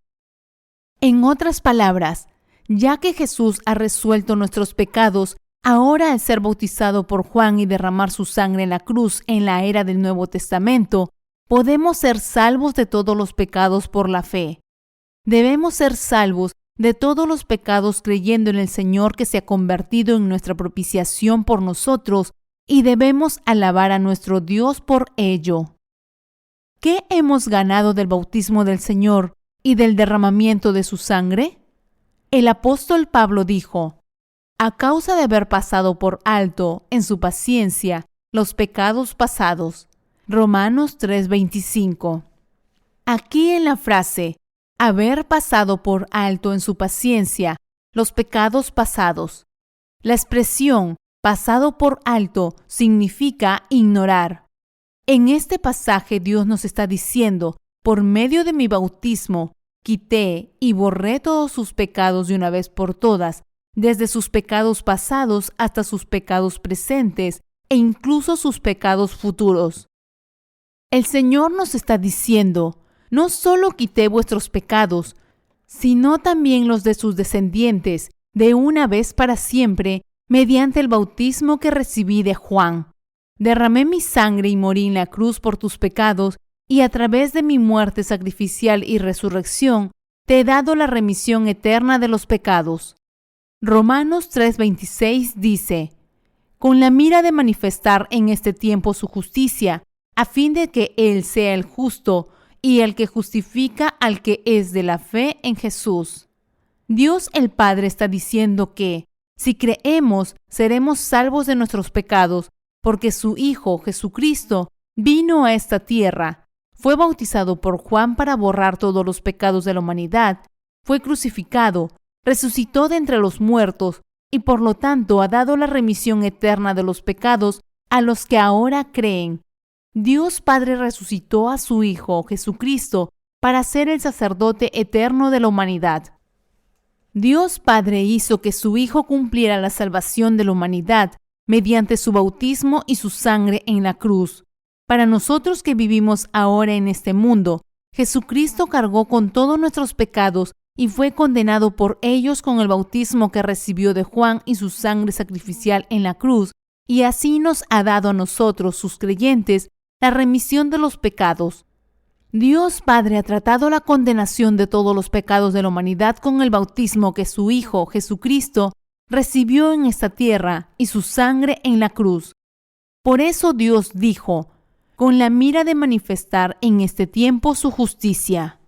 En otras palabras, ya que Jesús ha resuelto nuestros pecados, ahora al ser bautizado por Juan y derramar su sangre en la cruz en la era del Nuevo Testamento, podemos ser salvos de todos los pecados por la fe. Debemos ser salvos de todos los pecados creyendo en el Señor que se ha convertido en nuestra propiciación por nosotros y debemos alabar a nuestro Dios por ello. ¿Qué hemos ganado del bautismo del Señor y del derramamiento de su sangre? El apóstol Pablo dijo: a causa de haber pasado por alto, en su paciencia, los pecados pasados. Romanos 3:25. Aquí en la frase, haber pasado por alto en su paciencia, los pecados pasados, la expresión pasado por alto significa ignorar. En este pasaje Dios nos está diciendo: por medio de mi bautismo, quité y borré todos sus pecados de una vez por todas, desde sus pecados pasados hasta sus pecados presentes e incluso sus pecados futuros. El Señor nos está diciendo, no solo quité vuestros pecados, sino también los de sus descendientes, de una vez para siempre, mediante el bautismo que recibí de Juan. Derramé mi sangre y morí en la cruz por tus pecados, y a través de mi muerte sacrificial y resurrección, te he dado la remisión eterna de los pecados. Romanos 3:26 dice, con la mira de manifestar en este tiempo su justicia, a fin de que Él sea el justo y el que justifica al que es de la fe en Jesús. Dios el Padre está diciendo que, si creemos, seremos salvos de nuestros pecados, porque su Hijo, Jesucristo, vino a esta tierra, fue bautizado por Juan para borrar todos los pecados de la humanidad, fue crucificado, resucitó de entre los muertos y por lo tanto ha dado la remisión eterna de los pecados a los que ahora creen. Dios Padre resucitó a su Hijo, Jesucristo, para ser el sacerdote eterno de la humanidad. Dios Padre hizo que su Hijo cumpliera la salvación de la humanidad mediante su bautismo y su sangre en la cruz. Para nosotros que vivimos ahora en este mundo, Jesucristo cargó con todos nuestros pecados y fue condenado por ellos con el bautismo que recibió de Juan y su sangre sacrificial en la cruz, y así nos ha dado a nosotros, sus creyentes, la remisión de los pecados. Dios Padre ha tratado la condenación de todos los pecados de la humanidad con el bautismo que su Hijo, Jesucristo, recibió en esta tierra y su sangre en la cruz. Por eso Dios dijo, con la mira de manifestar en este tiempo su justicia.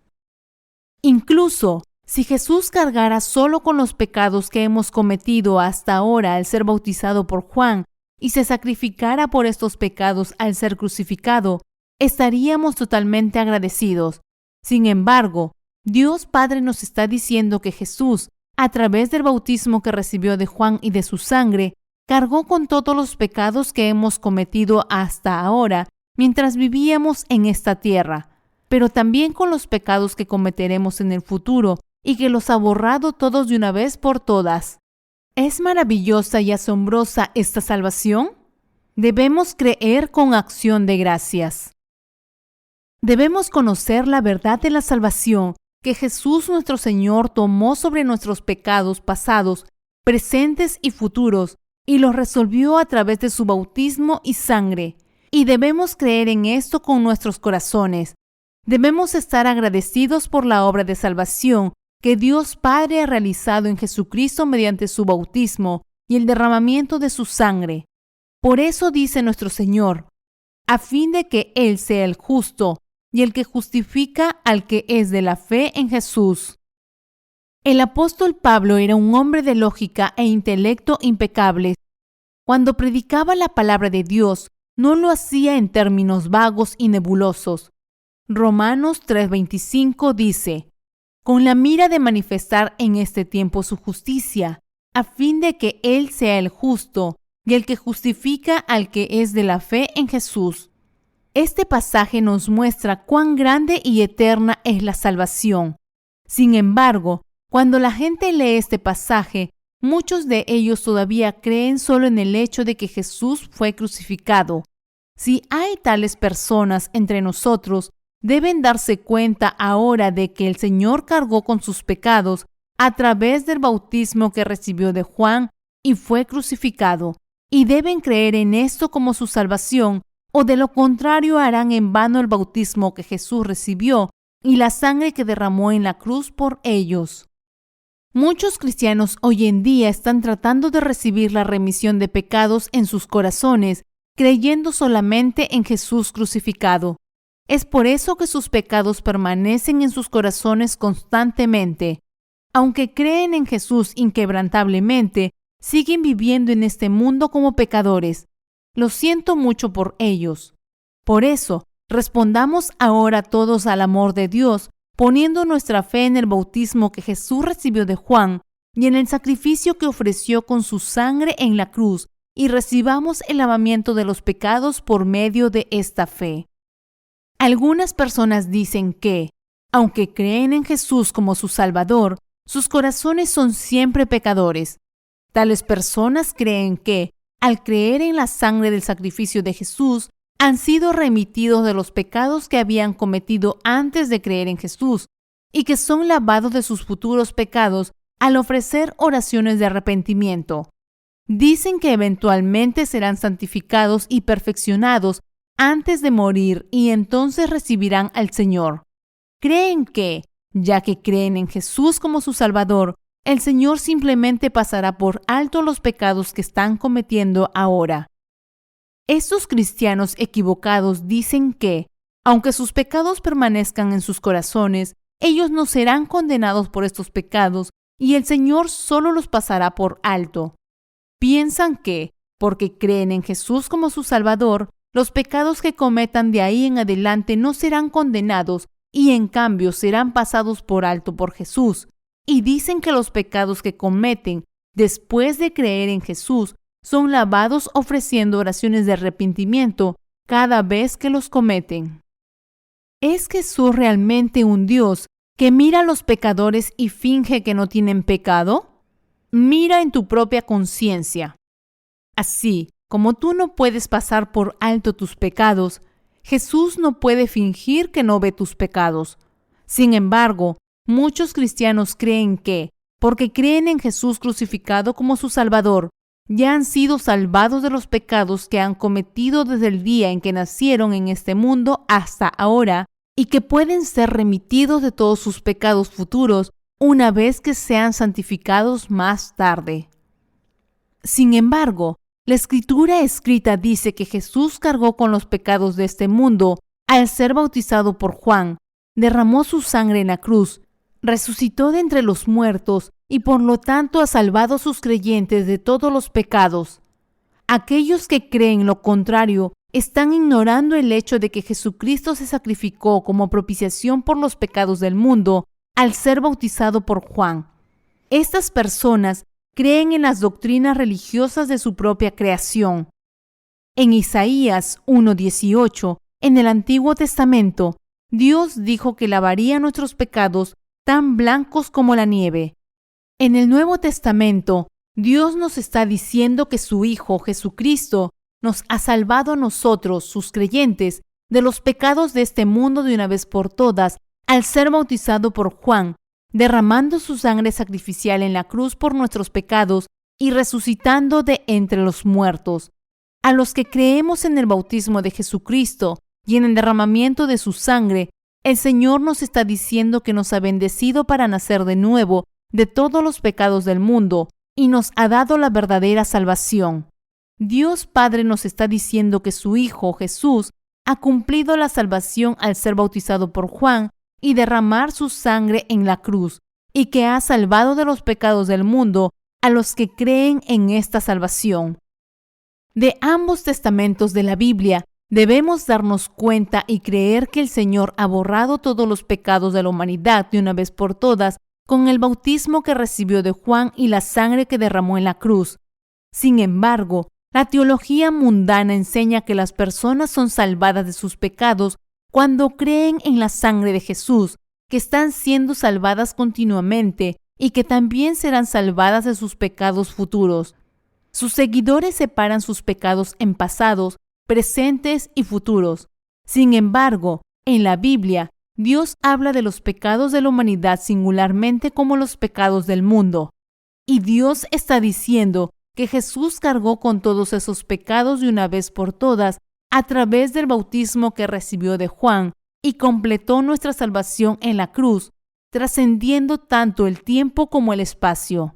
Incluso si Jesús cargara solo con los pecados que hemos cometido hasta ahora al ser bautizado por Juan y se sacrificara por estos pecados al ser crucificado, estaríamos totalmente agradecidos. Sin embargo, Dios Padre nos está diciendo que Jesús, a través del bautismo que recibió de Juan y de su sangre, cargó con todos los pecados que hemos cometido hasta ahora mientras vivíamos en esta tierra, pero también con los pecados que cometeremos en el futuro y que los ha borrado todos de una vez por todas. ¿Es maravillosa y asombrosa esta salvación? Debemos creer con acción de gracias. Debemos conocer la verdad de la salvación que Jesús nuestro Señor tomó sobre nuestros pecados pasados, presentes y futuros, y los resolvió a través de su bautismo y sangre. Y debemos creer en esto con nuestros corazones. Debemos estar agradecidos por la obra de salvación que Dios Padre ha realizado en Jesucristo mediante su bautismo y el derramamiento de su sangre. Por eso dice nuestro Señor, a fin de que Él sea el justo y el que justifica al que es de la fe en Jesús. El apóstol Pablo era un hombre de lógica e intelecto impecables. Cuando predicaba la palabra de Dios, no lo hacía en términos vagos y nebulosos. Romanos 3:25 dice, con la mira de manifestar en este tiempo su justicia, a fin de que Él sea el justo y el que justifica al que es de la fe en Jesús. Este pasaje nos muestra cuán grande y eterna es la salvación. Sin embargo, cuando la gente lee este pasaje, muchos de ellos todavía creen solo en el hecho de que Jesús fue crucificado. Si hay tales personas entre nosotros, deben darse cuenta ahora de que el Señor cargó con sus pecados a través del bautismo que recibió de Juan y fue crucificado, y deben creer en esto como su salvación, o de lo contrario harán en vano el bautismo que Jesús recibió y la sangre que derramó en la cruz por ellos. Muchos cristianos hoy en día están tratando de recibir la remisión de pecados en sus corazones, creyendo solamente en Jesús crucificado. Es por eso que sus pecados permanecen en sus corazones constantemente. Aunque creen en Jesús inquebrantablemente, siguen viviendo en este mundo como pecadores. Lo siento mucho por ellos. Por eso, respondamos ahora todos al amor de Dios, poniendo nuestra fe en el bautismo que Jesús recibió de Juan y en el sacrificio que ofreció con su sangre en la cruz, y recibamos el lavamiento de los pecados por medio de esta fe. Algunas personas dicen que, aunque creen en Jesús como su Salvador, sus corazones son siempre pecadores. Tales personas creen que, al creer en la sangre del sacrificio de Jesús, han sido remitidos de los pecados que habían cometido antes de creer en Jesús y que son lavados de sus futuros pecados al ofrecer oraciones de arrepentimiento. Dicen que eventualmente serán santificados y perfeccionados antes de morir y entonces recibirán al Señor. Creen que, ya que creen en Jesús como su Salvador, el Señor simplemente pasará por alto los pecados que están cometiendo ahora. Estos cristianos equivocados dicen que, aunque sus pecados permanezcan en sus corazones, ellos no serán condenados por estos pecados y el Señor solo los pasará por alto. Piensan que, porque creen en Jesús como su Salvador, los pecados que cometan de ahí en adelante no serán condenados y en cambio serán pasados por alto por Jesús. Y dicen que los pecados que cometen después de creer en Jesús son lavados ofreciendo oraciones de arrepentimiento cada vez que los cometen. ¿Es Jesús realmente un Dios que mira a los pecadores y finge que no tienen pecado? Mira en tu propia conciencia. Así como tú no puedes pasar por alto tus pecados, Jesús no puede fingir que no ve tus pecados. Sin embargo, muchos cristianos creen que, porque creen en Jesús crucificado como su Salvador, ya han sido salvados de los pecados que han cometido desde el día en que nacieron en este mundo hasta ahora y que pueden ser remitidos de todos sus pecados futuros una vez que sean santificados más tarde. Sin embargo, la Escritura escrita dice que Jesús cargó con los pecados de este mundo al ser bautizado por Juan, derramó su sangre en la cruz, resucitó de entre los muertos y por lo tanto ha salvado a sus creyentes de todos los pecados. Aquellos que creen lo contrario están ignorando el hecho de que Jesucristo se sacrificó como propiciación por los pecados del mundo al ser bautizado por Juan. Estas personas creen en las doctrinas religiosas de su propia creación. En Isaías 1:18, en el Antiguo Testamento, Dios dijo que lavaría nuestros pecados tan blancos como la nieve. En el Nuevo Testamento, Dios nos está diciendo que su Hijo Jesucristo nos ha salvado a nosotros, sus creyentes, de los pecados de este mundo de una vez por todas, al ser bautizado por Juan, derramando su sangre sacrificial en la cruz por nuestros pecados y resucitando de entre los muertos. A los que creemos en el bautismo de Jesucristo y en el derramamiento de su sangre, el Señor nos está diciendo que nos ha bendecido para nacer de nuevo de todos los pecados del mundo y nos ha dado la verdadera salvación. Dios Padre nos está diciendo que su Hijo Jesús ha cumplido la salvación al ser bautizado por Juan y derramar su sangre en la cruz, y que ha salvado de los pecados del mundo a los que creen en esta salvación. De ambos testamentos de la Biblia, debemos darnos cuenta y creer que el Señor ha borrado todos los pecados de la humanidad de una vez por todas con el bautismo que recibió de Juan y la sangre que derramó en la cruz. Sin embargo, la teología mundana enseña que las personas son salvadas de sus pecados cuando creen en la sangre de Jesús, que están siendo salvadas continuamente y que también serán salvadas de sus pecados futuros. Sus seguidores separan sus pecados en pasados, presentes y futuros. Sin embargo, en la Biblia, Dios habla de los pecados de la humanidad singularmente como los pecados del mundo. Y Dios está diciendo que Jesús cargó con todos esos pecados de una vez por todas a través del bautismo que recibió de Juan y completó nuestra salvación en la cruz, trascendiendo tanto el tiempo como el espacio.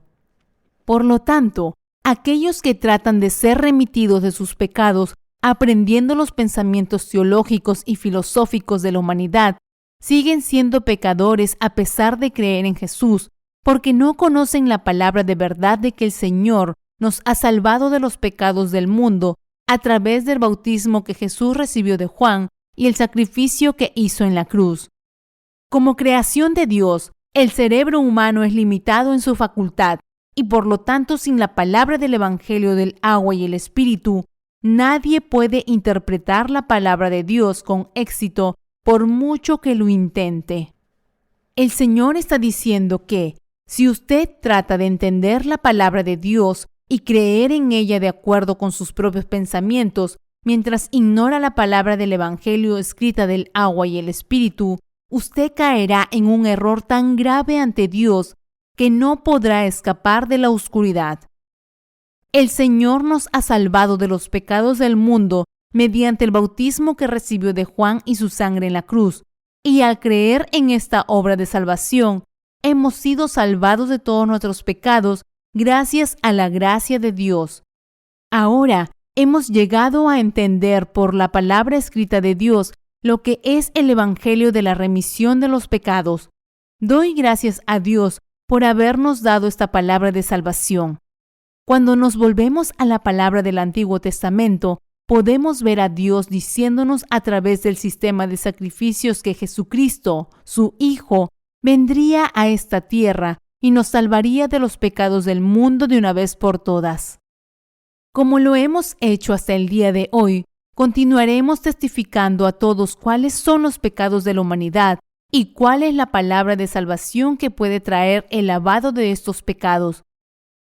Por lo tanto, aquellos que tratan de ser remitidos de sus pecados aprendiendo los pensamientos teológicos y filosóficos de la humanidad, siguen siendo pecadores a pesar de creer en Jesús, porque no conocen la palabra de verdad de que el Señor nos ha salvado de los pecados del mundo a través del bautismo que Jesús recibió de Juan y el sacrificio que hizo en la cruz. Como creación de Dios, el cerebro humano es limitado en su facultad y por lo tanto sin la palabra del Evangelio del agua y el Espíritu, nadie puede interpretar la palabra de Dios con éxito por mucho que lo intente. El Señor está diciendo que, si usted trata de entender la palabra de Dios y creer en ella de acuerdo con sus propios pensamientos, mientras ignora la palabra del Evangelio escrita del agua y el Espíritu, usted caerá en un error tan grave ante Dios que no podrá escapar de la oscuridad. El Señor nos ha salvado de los pecados del mundo mediante el bautismo que recibió de Juan y su sangre en la cruz, y al creer en esta obra de salvación, hemos sido salvados de todos nuestros pecados gracias a la gracia de Dios. Ahora hemos llegado a entender por la palabra escrita de Dios lo que es el Evangelio de la remisión de los pecados. Doy gracias a Dios por habernos dado esta palabra de salvación. Cuando nos volvemos a la palabra del Antiguo Testamento, podemos ver a Dios diciéndonos a través del sistema de sacrificios que Jesucristo, su Hijo, vendría a esta tierra y nos salvaría de los pecados del mundo de una vez por todas. Como lo hemos hecho hasta el día de hoy, continuaremos testificando a todos cuáles son los pecados de la humanidad y cuál es la palabra de salvación que puede traer el lavado de estos pecados.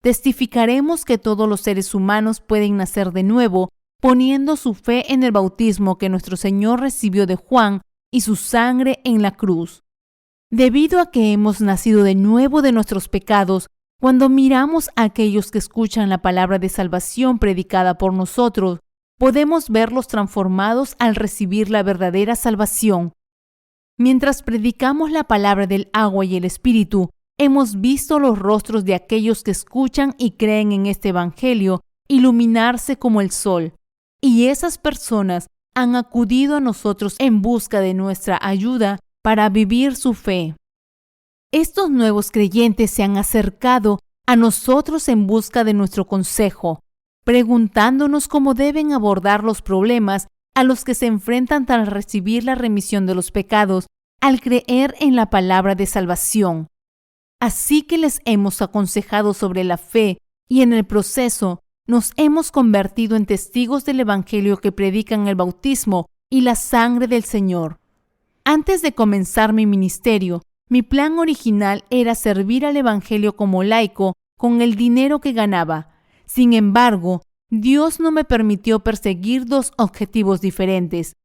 Testificaremos que todos los seres humanos pueden nacer de nuevo, poniendo su fe en el bautismo que nuestro Señor recibió de Juan y su sangre en la cruz. Debido a que hemos nacido de nuevo de nuestros pecados, cuando miramos a aquellos que escuchan la palabra de salvación predicada por nosotros, podemos verlos transformados al recibir la verdadera salvación. Mientras predicamos la palabra del agua y el Espíritu, hemos visto los rostros de aquellos que escuchan y creen en este Evangelio iluminarse como el sol, y esas personas han acudido a nosotros en busca de nuestra ayuda para vivir su fe. Estos nuevos creyentes se han acercado a nosotros en busca de nuestro consejo, preguntándonos cómo deben abordar los problemas a los que se enfrentan tras recibir la remisión de los pecados al creer en la palabra de salvación. Así que les hemos aconsejado sobre la fe y en el proceso nos hemos convertido en testigos del Evangelio que predican el bautismo y la sangre del Señor. Antes de comenzar mi ministerio, mi plan original era servir al Evangelio como laico con el dinero que ganaba. Sin embargo, Dios no me permitió perseguir dos objetivos diferentes.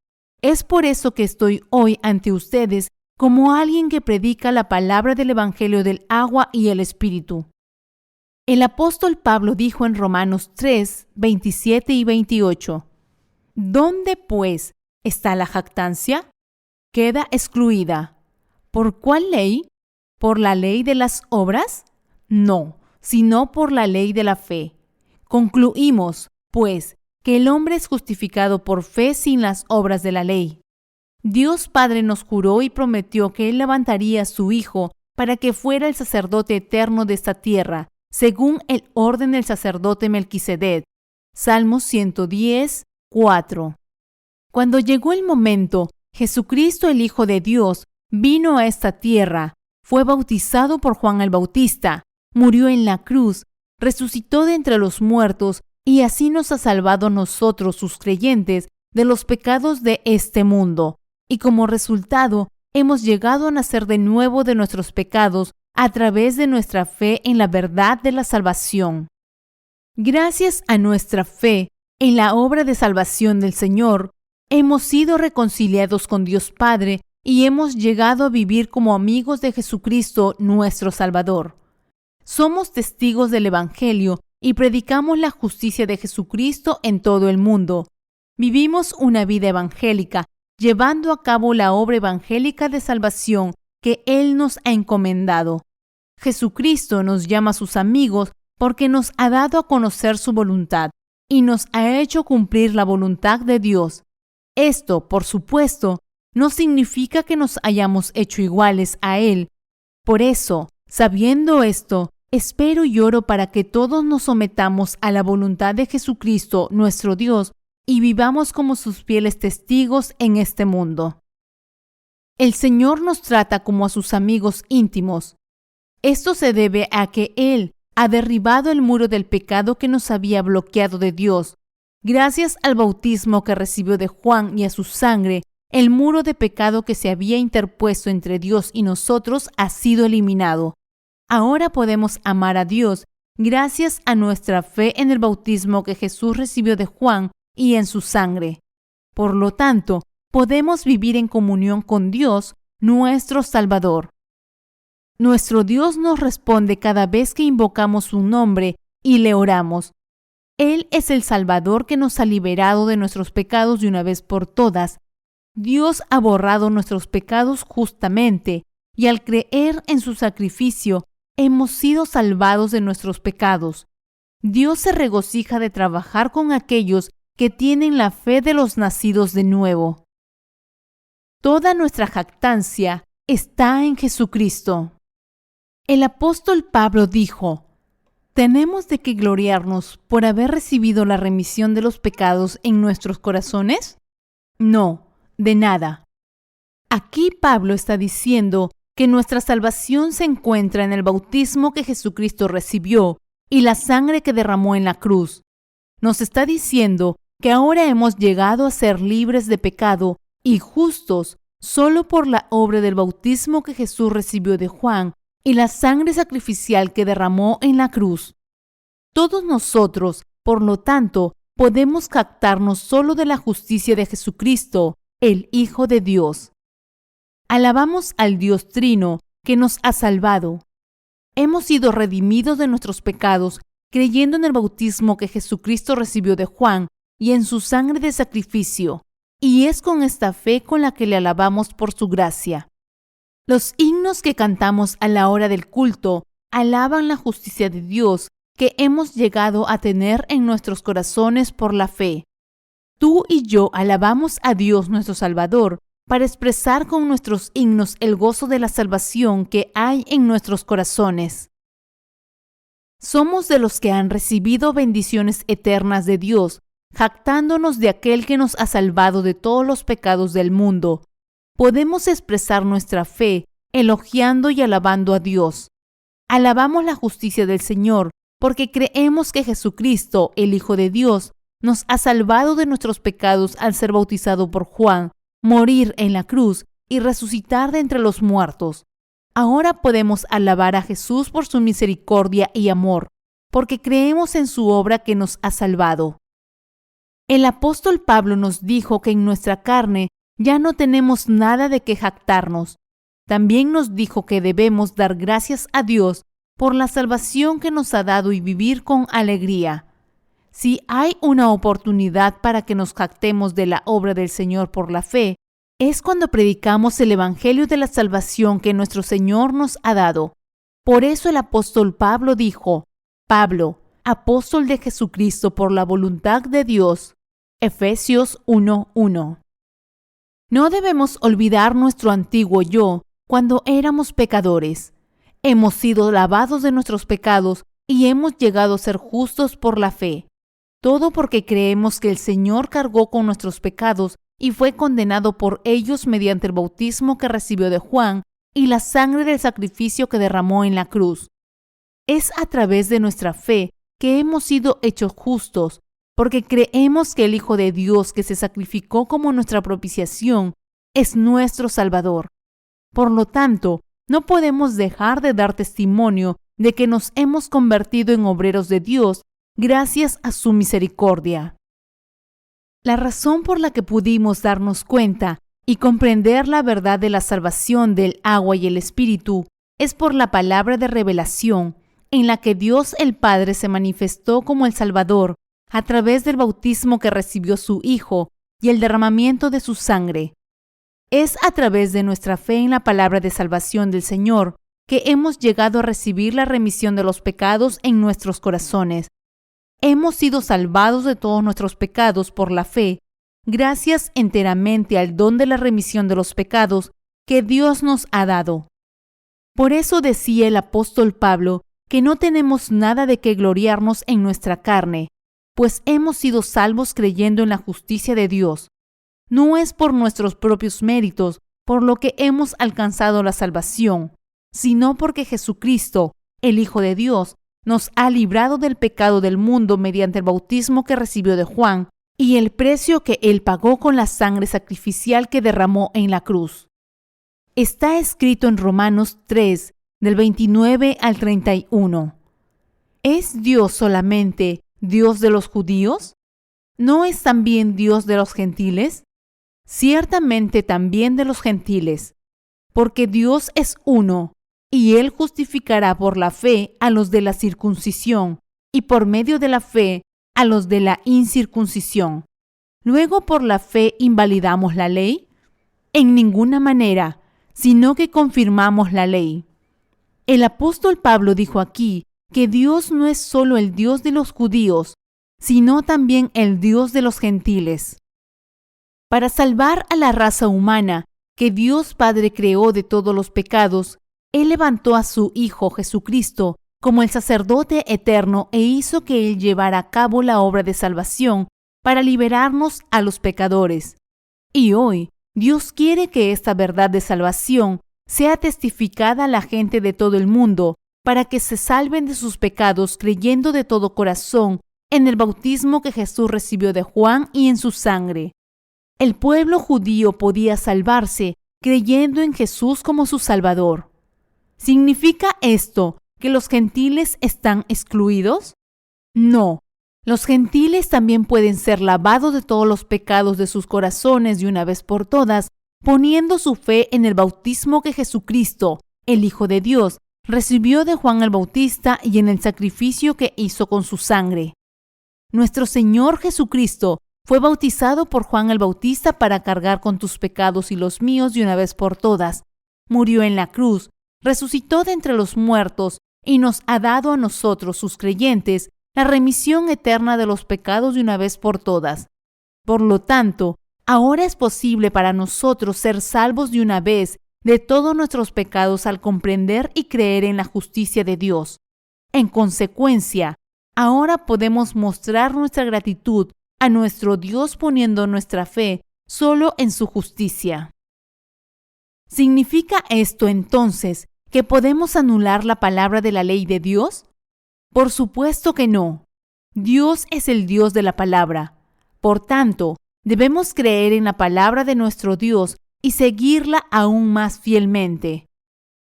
Es por eso que estoy hoy ante ustedes como alguien que predica la palabra del Evangelio del agua y el Espíritu. El apóstol Pablo dijo en Romanos 3, 27 y 28, ¿Dónde, pues, está la jactancia? Queda excluida. ¿Por cuál ley? ¿Por la ley de las obras? No, sino por la ley de la fe. Concluimos, pues, que el hombre es justificado por fe sin las obras de la ley. Dios Padre nos juró y prometió que Él levantaría a su Hijo para que fuera el sacerdote eterno de esta tierra, según el orden del sacerdote Melquisedec. Salmos 110, 4. Cuando llegó el momento, Jesucristo, el Hijo de Dios, vino a esta tierra, fue bautizado por Juan el Bautista, murió en la cruz, resucitó de entre los muertos y así nos ha salvado a nosotros, sus creyentes, de los pecados de este mundo. Y como resultado, hemos llegado a nacer de nuevo de nuestros pecados a través de nuestra fe en la verdad de la salvación. Gracias a nuestra fe en la obra de salvación del Señor, hemos sido reconciliados con Dios Padre y hemos llegado a vivir como amigos de Jesucristo, nuestro Salvador. Somos testigos del Evangelio y predicamos la justicia de Jesucristo en todo el mundo. Vivimos una vida evangélica, llevando a cabo la obra evangélica de salvación que Él nos ha encomendado. Jesucristo nos llama a sus amigos porque nos ha dado a conocer su voluntad y nos ha hecho cumplir la voluntad de Dios. Esto, por supuesto, no significa que nos hayamos hecho iguales a Él. Por eso, sabiendo esto, espero y oro para que todos nos sometamos a la voluntad de Jesucristo, nuestro Dios, y vivamos como sus fieles testigos en este mundo. El Señor nos trata como a sus amigos íntimos. Esto se debe a que Él ha derribado el muro del pecado que nos había bloqueado de Dios. Gracias al bautismo que recibió de Juan y a su sangre, el muro de pecado que se había interpuesto entre Dios y nosotros ha sido eliminado. Ahora podemos amar a Dios gracias a nuestra fe en el bautismo que Jesús recibió de Juan y en su sangre. Por lo tanto, podemos vivir en comunión con Dios, nuestro Salvador. Nuestro Dios nos responde cada vez que invocamos su nombre y le oramos. Él es el Salvador que nos ha liberado de nuestros pecados de una vez por todas. Dios ha borrado nuestros pecados justamente, y al creer en su sacrificio, hemos sido salvados de nuestros pecados. Dios se regocija de trabajar con aquellos que tienen la fe de los nacidos de nuevo. Toda nuestra jactancia está en Jesucristo. El apóstol Pablo dijo: ¿tenemos de qué gloriarnos por haber recibido la remisión de los pecados en nuestros corazones? No, de nada. Aquí Pablo está diciendo que nuestra salvación se encuentra en el bautismo que Jesucristo recibió y la sangre que derramó en la cruz. Nos está diciendo que ahora hemos llegado a ser libres de pecado y justos solo por la obra del bautismo que Jesús recibió de Juan y la sangre sacrificial que derramó en la cruz. Todos nosotros, por lo tanto, podemos jactarnos solo de la justicia de Jesucristo, el Hijo de Dios. Alabamos al Dios Trino que nos ha salvado. Hemos sido redimidos de nuestros pecados creyendo en el bautismo que Jesucristo recibió de Juan y en su sangre de sacrificio, y es con esta fe con la que le alabamos por su gracia. Los himnos que cantamos a la hora del culto alaban la justicia de Dios que hemos llegado a tener en nuestros corazones por la fe. Tú y yo alabamos a Dios nuestro Salvador para expresar con nuestros himnos el gozo de la salvación que hay en nuestros corazones. Somos de los que han recibido bendiciones eternas de Dios, jactándonos de aquel que nos ha salvado de todos los pecados del mundo. Podemos expresar nuestra fe elogiando y alabando a Dios. Alabamos la justicia del Señor porque creemos que Jesucristo, el Hijo de Dios, nos ha salvado de nuestros pecados al ser bautizado por Juan, morir en la cruz y resucitar de entre los muertos. Ahora podemos alabar a Jesús por su misericordia y amor, porque creemos en su obra que nos ha salvado. El apóstol Pablo nos dijo que en nuestra carne ya no tenemos nada de qué jactarnos. También nos dijo que debemos dar gracias a Dios por la salvación que nos ha dado y vivir con alegría. Si hay una oportunidad para que nos jactemos de la obra del Señor por la fe, es cuando predicamos el Evangelio de la salvación que nuestro Señor nos ha dado. Por eso el apóstol Pablo dijo: Pablo, apóstol de Jesucristo por la voluntad de Dios. Efesios 1:1. No debemos olvidar nuestro antiguo yo cuando éramos pecadores. Hemos sido lavados de nuestros pecados y hemos llegado a ser justos por la fe. Todo porque creemos que el Señor cargó con nuestros pecados y fue condenado por ellos mediante el bautismo que recibió de Juan y la sangre del sacrificio que derramó en la cruz. Es a través de nuestra fe que hemos sido hechos justos, porque creemos que el Hijo de Dios que se sacrificó como nuestra propiciación es nuestro Salvador. Por lo tanto, no podemos dejar de dar testimonio de que nos hemos convertido en obreros de Dios gracias a su misericordia. La razón por la que pudimos darnos cuenta y comprender la verdad de la salvación del agua y el Espíritu es por la palabra de revelación en la que Dios el Padre se manifestó como el Salvador a través del bautismo que recibió su Hijo y el derramamiento de su sangre. Es a través de nuestra fe en la palabra de salvación del Señor que hemos llegado a recibir la remisión de los pecados en nuestros corazones. Hemos sido salvados de todos nuestros pecados por la fe, gracias enteramente al don de la remisión de los pecados que Dios nos ha dado. Por eso decía el apóstol Pablo que no tenemos nada de qué gloriarnos en nuestra carne, pues hemos sido salvos creyendo en la justicia de Dios. No es por nuestros propios méritos por lo que hemos alcanzado la salvación, sino porque Jesucristo, el Hijo de Dios, nos ha librado del pecado del mundo mediante el bautismo que recibió de Juan y el precio que Él pagó con la sangre sacrificial que derramó en la cruz. Está escrito en Romanos 3, del 29 al 31. ¿Es Dios solamente Dios de los judíos? ¿No es también Dios de los gentiles? Ciertamente también de los gentiles, porque Dios es uno, y Él justificará por la fe a los de la circuncisión, y por medio de la fe a los de la incircuncisión. ¿Luego por la fe invalidamos la ley? En ninguna manera, sino que confirmamos la ley. El apóstol Pablo dijo aquí que Dios no es solo el Dios de los judíos, sino también el Dios de los gentiles. Para salvar a la raza humana que Dios Padre creó de todos los pecados, Él levantó a su Hijo Jesucristo como el sacerdote eterno e hizo que Él llevara a cabo la obra de salvación para liberarnos a los pecadores. Y hoy, Dios quiere que esta verdad de salvación sea testificada a la gente de todo el mundo para que se salven de sus pecados creyendo de todo corazón en el bautismo que Jesús recibió de Juan y en su sangre. El pueblo judío podía salvarse creyendo en Jesús como su Salvador. ¿Significa esto que los gentiles están excluidos? No. Los gentiles también pueden ser lavados de todos los pecados de sus corazones de una vez por todas, poniendo su fe en el bautismo que Jesucristo, el Hijo de Dios, recibió de Juan el Bautista y en el sacrificio que hizo con su sangre. Nuestro Señor Jesucristo fue bautizado por Juan el Bautista para cargar con tus pecados y los míos de una vez por todas. Murió en la cruz, resucitó de entre los muertos y nos ha dado a nosotros, sus creyentes, la remisión eterna de los pecados de una vez por todas. Por lo tanto, ahora es posible para nosotros ser salvos de una vez de todos nuestros pecados al comprender y creer en la justicia de Dios. En consecuencia, ahora podemos mostrar nuestra gratitud a nuestro Dios poniendo nuestra fe solo en su justicia. ¿Significa esto entonces que podemos anular la palabra de la ley de Dios? Por supuesto que no. Dios es el Dios de la palabra. Por tanto, debemos creer en la palabra de nuestro Dios y seguirla aún más fielmente.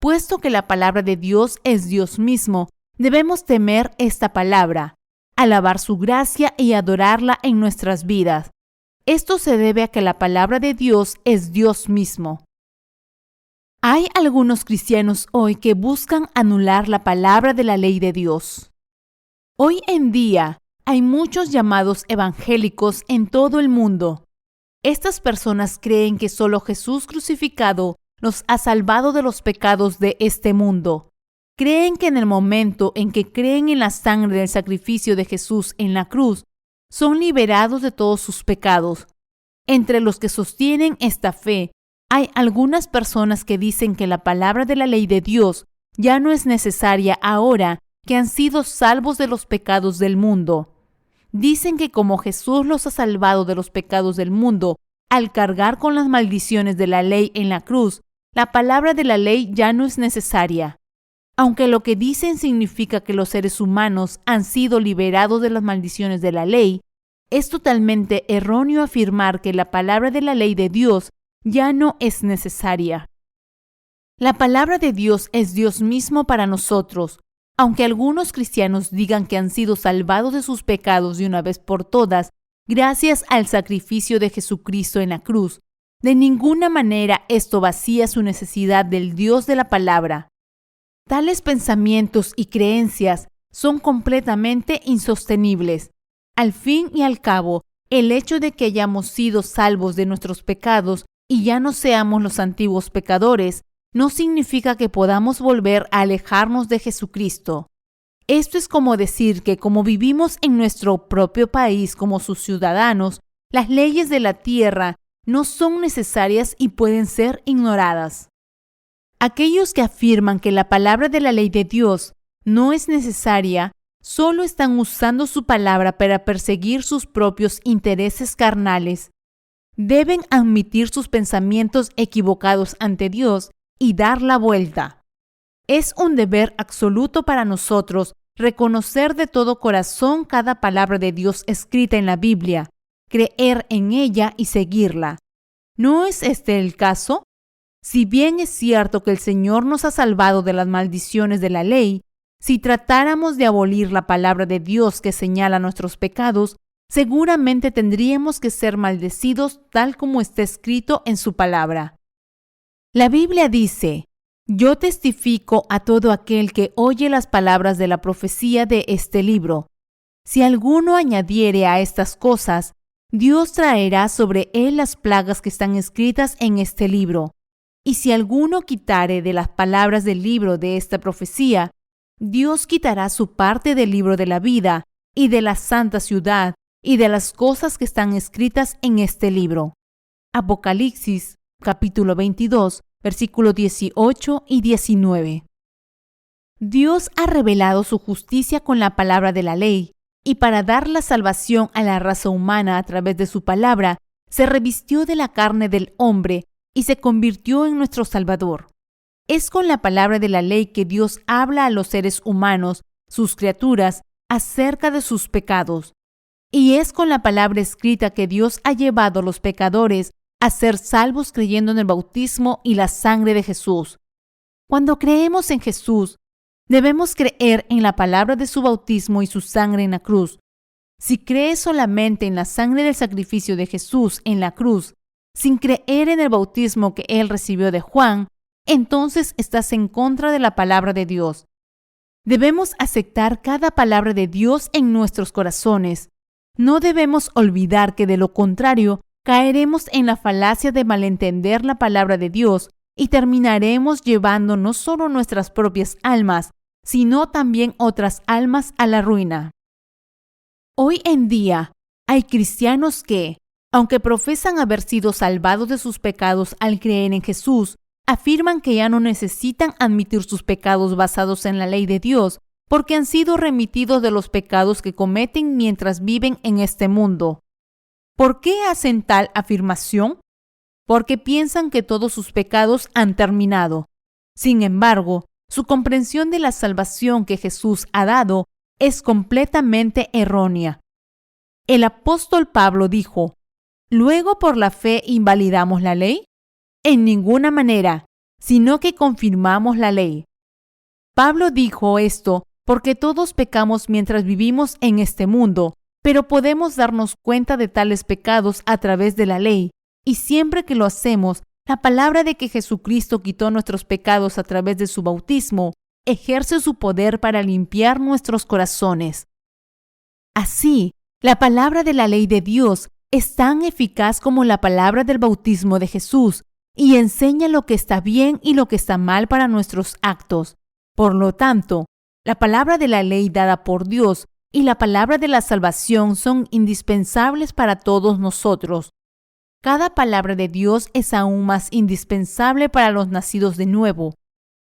Puesto que la palabra de Dios es Dios mismo, debemos temer esta palabra, alabar su gracia y adorarla en nuestras vidas. Esto se debe a que la palabra de Dios es Dios mismo. Hay algunos cristianos hoy que buscan anular la palabra de la ley de Dios. Hoy en día hay muchos llamados evangélicos en todo el mundo. Estas personas creen que solo Jesús crucificado los ha salvado de los pecados de este mundo. Creen que en el momento en que creen en la sangre del sacrificio de Jesús en la cruz, son liberados de todos sus pecados. Entre los que sostienen esta fe, hay algunas personas que dicen que la palabra de la ley de Dios ya no es necesaria ahora que han sido salvos de los pecados del mundo. Dicen que como Jesús los ha salvado de los pecados del mundo al cargar con las maldiciones de la ley en la cruz, la palabra de la ley ya no es necesaria. Aunque lo que dicen significa que los seres humanos han sido liberados de las maldiciones de la ley, es totalmente erróneo afirmar que la palabra de la ley de Dios ya no es necesaria. La palabra de Dios es Dios mismo para nosotros. Aunque algunos cristianos digan que han sido salvados de sus pecados de una vez por todas, gracias al sacrificio de Jesucristo en la cruz, de ninguna manera esto vacía su necesidad del Dios de la palabra. Tales pensamientos y creencias son completamente insostenibles. Al fin y al cabo, el hecho de que hayamos sido salvos de nuestros pecados y ya no seamos los antiguos pecadores, no significa que podamos volver a alejarnos de Jesucristo. Esto es como decir que como vivimos en nuestro propio país como sus ciudadanos, las leyes de la tierra no son necesarias y pueden ser ignoradas. Aquellos que afirman que la palabra de la ley de Dios no es necesaria, solo están usando su palabra para perseguir sus propios intereses carnales. Deben admitir sus pensamientos equivocados ante Dios y dar la vuelta. Es un deber absoluto para nosotros reconocer de todo corazón cada palabra de Dios escrita en la Biblia, creer en ella y seguirla. ¿No es este el caso? Si bien es cierto que el Señor nos ha salvado de las maldiciones de la ley, si tratáramos de abolir la palabra de Dios que señala nuestros pecados, seguramente tendríamos que ser maldecidos tal como está escrito en su palabra. La Biblia dice: «Yo testifico a todo aquel que oye las palabras de la profecía de este libro. Si alguno añadiere a estas cosas, Dios traerá sobre él las plagas que están escritas en este libro. Y si alguno quitare de las palabras del libro de esta profecía, Dios quitará su parte del libro de la vida y de la santa ciudad y de las cosas que están escritas en este libro». Apocalipsis, capítulo 22, versículos 18 y 19. Dios ha revelado su justicia con la palabra de la ley, y para dar la salvación a la raza humana a través de su palabra, se revistió de la carne del hombre y se convirtió en nuestro Salvador. Es con la palabra de la ley que Dios habla a los seres humanos, sus criaturas, acerca de sus pecados. Y es con la palabra escrita que Dios ha llevado a los pecadores a ser salvos creyendo en el bautismo y la sangre de Jesús. Cuando creemos en Jesús, debemos creer en la palabra de su bautismo y su sangre en la cruz. Si crees solamente en la sangre del sacrificio de Jesús en la cruz, sin creer en el bautismo que él recibió de Juan, entonces estás en contra de la palabra de Dios. Debemos aceptar cada palabra de Dios en nuestros corazones. No debemos olvidar que de lo contrario, caeremos en la falacia de malentender la palabra de Dios y terminaremos llevando no solo nuestras propias almas, sino también otras almas a la ruina. Hoy en día, hay cristianos que, aunque profesan haber sido salvados de sus pecados al creer en Jesús, afirman que ya no necesitan admitir sus pecados basados en la ley de Dios, porque han sido remitidos de los pecados que cometen mientras viven en este mundo. ¿Por qué hacen tal afirmación? Porque piensan que todos sus pecados han terminado. Sin embargo, su comprensión de la salvación que Jesús ha dado es completamente errónea. El apóstol Pablo dijo: ¿luego por la fe invalidamos la ley? En ninguna manera, sino que confirmamos la ley. Pablo dijo esto porque todos pecamos mientras vivimos en este mundo, pero podemos darnos cuenta de tales pecados a través de la ley, y siempre que lo hacemos, la palabra de que Jesucristo quitó nuestros pecados a través de su bautismo ejerce su poder para limpiar nuestros corazones. Así, la palabra de la ley de Dios es tan eficaz como la palabra del bautismo de Jesús y enseña lo que está bien y lo que está mal para nuestros actos. Por lo tanto, la palabra de la ley dada por Dios y la palabra de la salvación son indispensables para todos nosotros. Cada palabra de Dios es aún más indispensable para los nacidos de nuevo.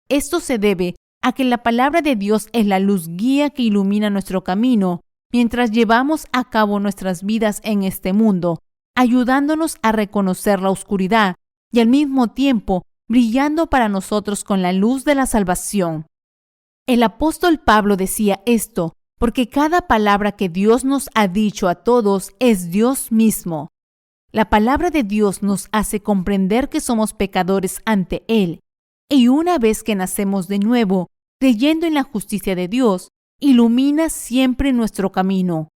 Esto se debe a que la palabra de Dios es la luz guía que ilumina nuestro camino mientras llevamos a cabo nuestras vidas en este mundo, ayudándonos a reconocer la oscuridad y al mismo tiempo brillando para nosotros con la luz de la salvación. El apóstol Pablo decía esto porque cada palabra que Dios nos ha dicho a todos es Dios mismo. La palabra de Dios nos hace comprender que somos pecadores ante Él, y una vez que nacemos de nuevo, creyendo en la justicia de Dios, ilumina siempre nuestro camino.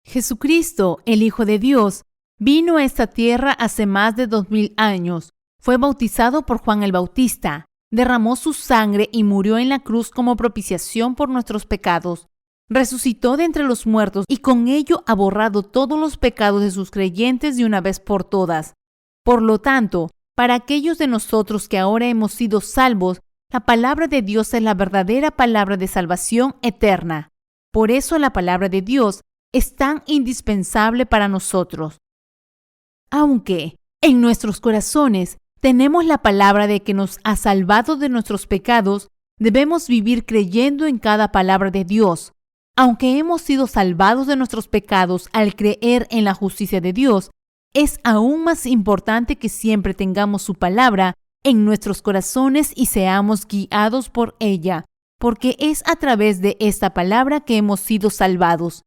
Jesucristo, el Hijo de Dios, vino a esta tierra hace más de 2000 años, fue bautizado por Juan el Bautista, derramó su sangre y murió en la cruz como propiciación por nuestros pecados. Resucitó de entre los muertos y con ello ha borrado todos los pecados de sus creyentes de una vez por todas. Por lo tanto, para aquellos de nosotros que ahora hemos sido salvos, la palabra de Dios es la verdadera palabra de salvación eterna. Por eso la palabra de Dios es tan indispensable para nosotros. Aunque en nuestros corazones tenemos la palabra de que nos ha salvado de nuestros pecados, debemos vivir creyendo en cada palabra de Dios. Aunque hemos sido salvados de nuestros pecados al creer en la justicia de Dios, es aún más importante que siempre tengamos su palabra en nuestros corazones y seamos guiados por ella, porque es a través de esta palabra que hemos sido salvados.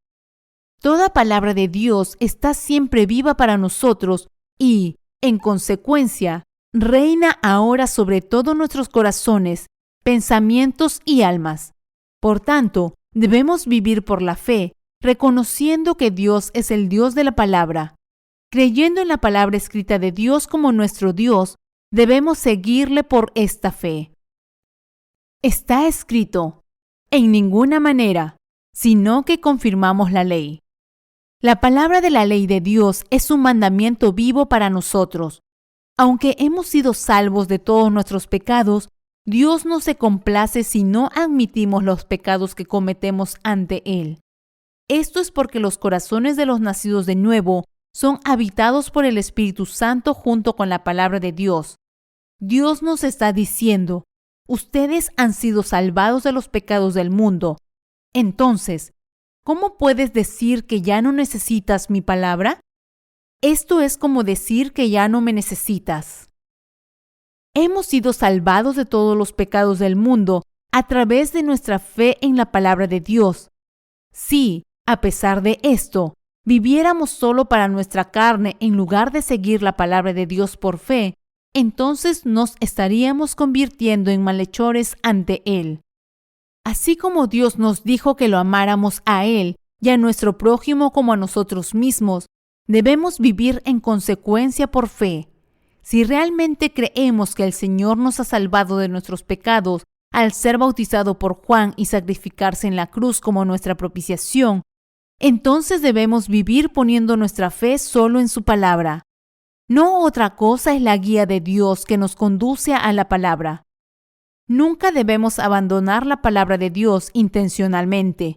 Toda palabra de Dios está siempre viva para nosotros y, en consecuencia, reina ahora sobre todos nuestros corazones, pensamientos y almas. Por tanto, debemos vivir por la fe, reconociendo que Dios es el Dios de la palabra. Creyendo en la palabra escrita de Dios como nuestro Dios, debemos seguirle por esta fe. Está escrito: en ninguna manera, sino que confirmamos la ley. La palabra de la ley de Dios es un mandamiento vivo para nosotros. Aunque hemos sido salvos de todos nuestros pecados, Dios no se complace si no admitimos los pecados que cometemos ante Él. Esto es porque los corazones de los nacidos de nuevo son habitados por el Espíritu Santo junto con la palabra de Dios. Dios nos está diciendo: ustedes han sido salvados de los pecados del mundo. Entonces, ¿cómo puedes decir que ya no necesitas mi palabra? Esto es como decir que ya no me necesitas. Hemos sido salvados de todos los pecados del mundo a través de nuestra fe en la palabra de Dios. Si, a pesar de esto, viviéramos solo para nuestra carne en lugar de seguir la palabra de Dios por fe, entonces nos estaríamos convirtiendo en malhechores ante Él. Así como Dios nos dijo que lo amáramos a Él y a nuestro prójimo como a nosotros mismos, debemos vivir en consecuencia por fe. Si realmente creemos que el Señor nos ha salvado de nuestros pecados al ser bautizado por Juan y sacrificarse en la cruz como nuestra propiciación, entonces debemos vivir poniendo nuestra fe solo en su palabra. No otra cosa es la guía de Dios que nos conduce a la palabra. Nunca debemos abandonar la palabra de Dios intencionalmente.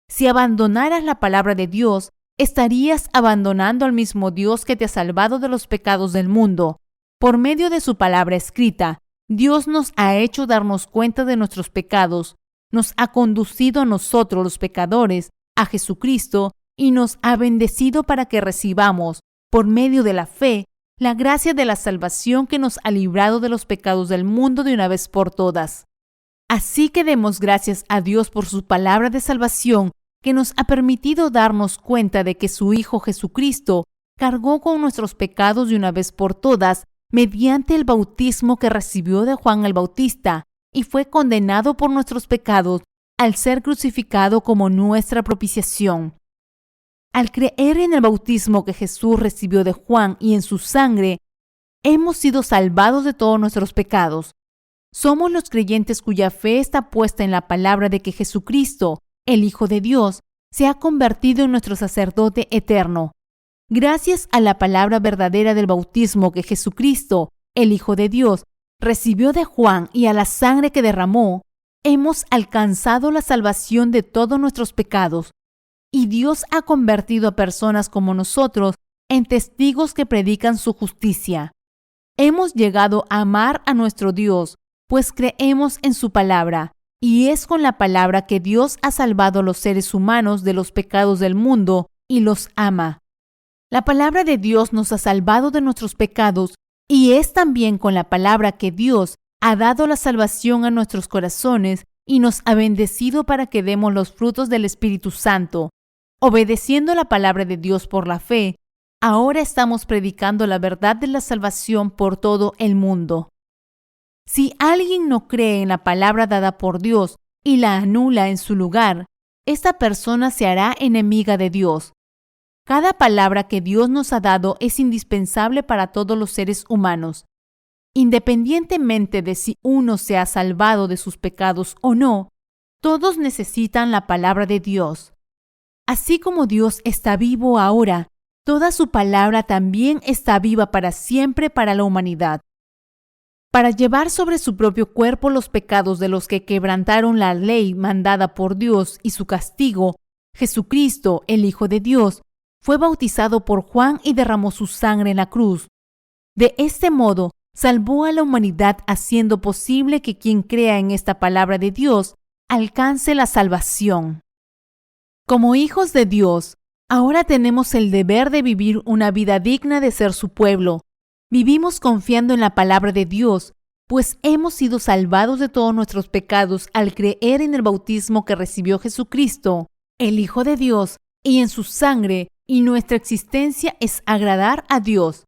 Si abandonaras la palabra de Dios, estarías abandonando al mismo Dios que te ha salvado de los pecados del mundo. Por medio de su palabra escrita, Dios nos ha hecho darnos cuenta de nuestros pecados, nos ha conducido a nosotros los pecadores, a Jesucristo, y nos ha bendecido para que recibamos, por medio de la fe, la gracia de la salvación que nos ha librado de los pecados del mundo de una vez por todas. Así que demos gracias a Dios por su palabra de salvación que nos ha permitido darnos cuenta de que su Hijo Jesucristo cargó con nuestros pecados de una vez por todas mediante el bautismo que recibió de Juan el Bautista y fue condenado por nuestros pecados al ser crucificado como nuestra propiciación. Al creer en el bautismo que Jesús recibió de Juan y en su sangre, hemos sido salvados de todos nuestros pecados. Somos los creyentes cuya fe está puesta en la palabra de que Jesucristo, el Hijo de Dios, se ha convertido en nuestro sacerdote eterno. Gracias a la palabra verdadera del bautismo que Jesucristo, el Hijo de Dios, recibió de Juan y a la sangre que derramó, hemos alcanzado la salvación de todos nuestros pecados. Y Dios ha convertido a personas como nosotros en testigos que predican su justicia. Hemos llegado a amar a nuestro Dios, pues creemos en su palabra, y es con la palabra que Dios ha salvado a los seres humanos de los pecados del mundo y los ama. La palabra de Dios nos ha salvado de nuestros pecados, y es también con la palabra que Dios ha dado la salvación a nuestros corazones y nos ha bendecido para que demos los frutos del Espíritu Santo. Obedeciendo la palabra de Dios por la fe, ahora estamos predicando la verdad de la salvación por todo el mundo. Si alguien no cree en la palabra dada por Dios y la anula en su lugar, esta persona se hará enemiga de Dios. Cada palabra que Dios nos ha dado es indispensable para todos los seres humanos. Independientemente de si uno se ha salvado de sus pecados o no, todos necesitan la palabra de Dios. Así como Dios está vivo ahora, toda su palabra también está viva para siempre para la humanidad. Para llevar sobre su propio cuerpo los pecados de los que quebrantaron la ley mandada por Dios y su castigo, Jesucristo, el Hijo de Dios, fue bautizado por Juan y derramó su sangre en la cruz. De este modo, salvó a la humanidad haciendo posible que quien crea en esta palabra de Dios alcance la salvación. Como hijos de Dios, ahora tenemos el deber de vivir una vida digna de ser su pueblo. Vivimos confiando en la palabra de Dios, pues hemos sido salvados de todos nuestros pecados al creer en el bautismo que recibió Jesucristo, el Hijo de Dios, y en su sangre, y nuestra existencia es agradar a Dios.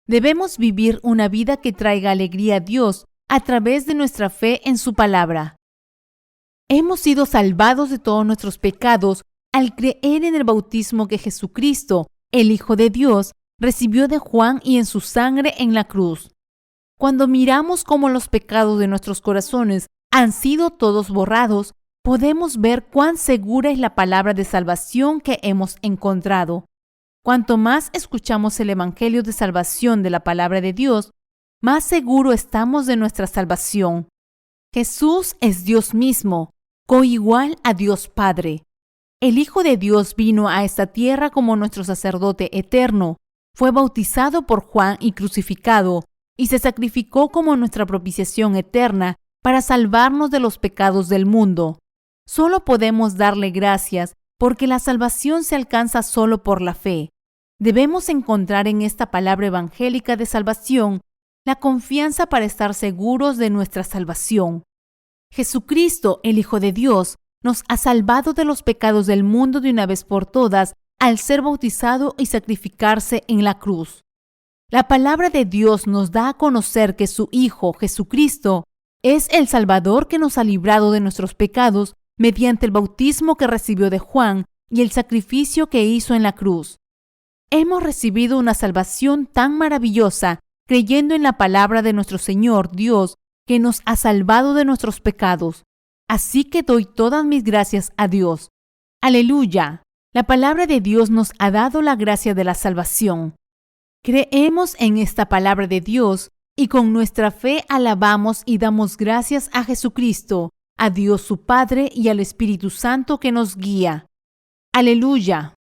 Debemos vivir una vida que traiga alegría a Dios a través de nuestra fe en su palabra. Hemos sido salvados de todos nuestros pecados al creer en el bautismo que Jesucristo, el Hijo de Dios, recibió de Juan y en su sangre en la cruz. Cuando miramos cómo los pecados de nuestros corazones han sido todos borrados, podemos ver cuán segura es la palabra de salvación que hemos encontrado. Cuanto más escuchamos el Evangelio de salvación de la palabra de Dios, más seguro estamos de nuestra salvación. Jesús es Dios mismo, coigual a Dios Padre. El Hijo de Dios vino a esta tierra como nuestro sacerdote eterno, fue bautizado por Juan y crucificado, y se sacrificó como nuestra propiciación eterna para salvarnos de los pecados del mundo. Solo podemos darle gracias porque la salvación se alcanza solo por la fe. Debemos encontrar en esta palabra evangélica de salvación la confianza para estar seguros de nuestra salvación. Jesucristo, el Hijo de Dios, nos ha salvado de los pecados del mundo de una vez por todas al ser bautizado y sacrificarse en la cruz. La palabra de Dios nos da a conocer que su Hijo, Jesucristo, es el Salvador que nos ha librado de nuestros pecados mediante el bautismo que recibió de Juan y el sacrificio que hizo en la cruz. Hemos recibido una salvación tan maravillosa creyendo en la palabra de nuestro Señor Dios que nos ha salvado de nuestros pecados. Así que doy todas mis gracias a Dios. ¡Aleluya! La palabra de Dios nos ha dado la gracia de la salvación. Creemos en esta palabra de Dios y con nuestra fe alabamos y damos gracias a Jesucristo, a Dios su Padre y al Espíritu Santo que nos guía. ¡Aleluya!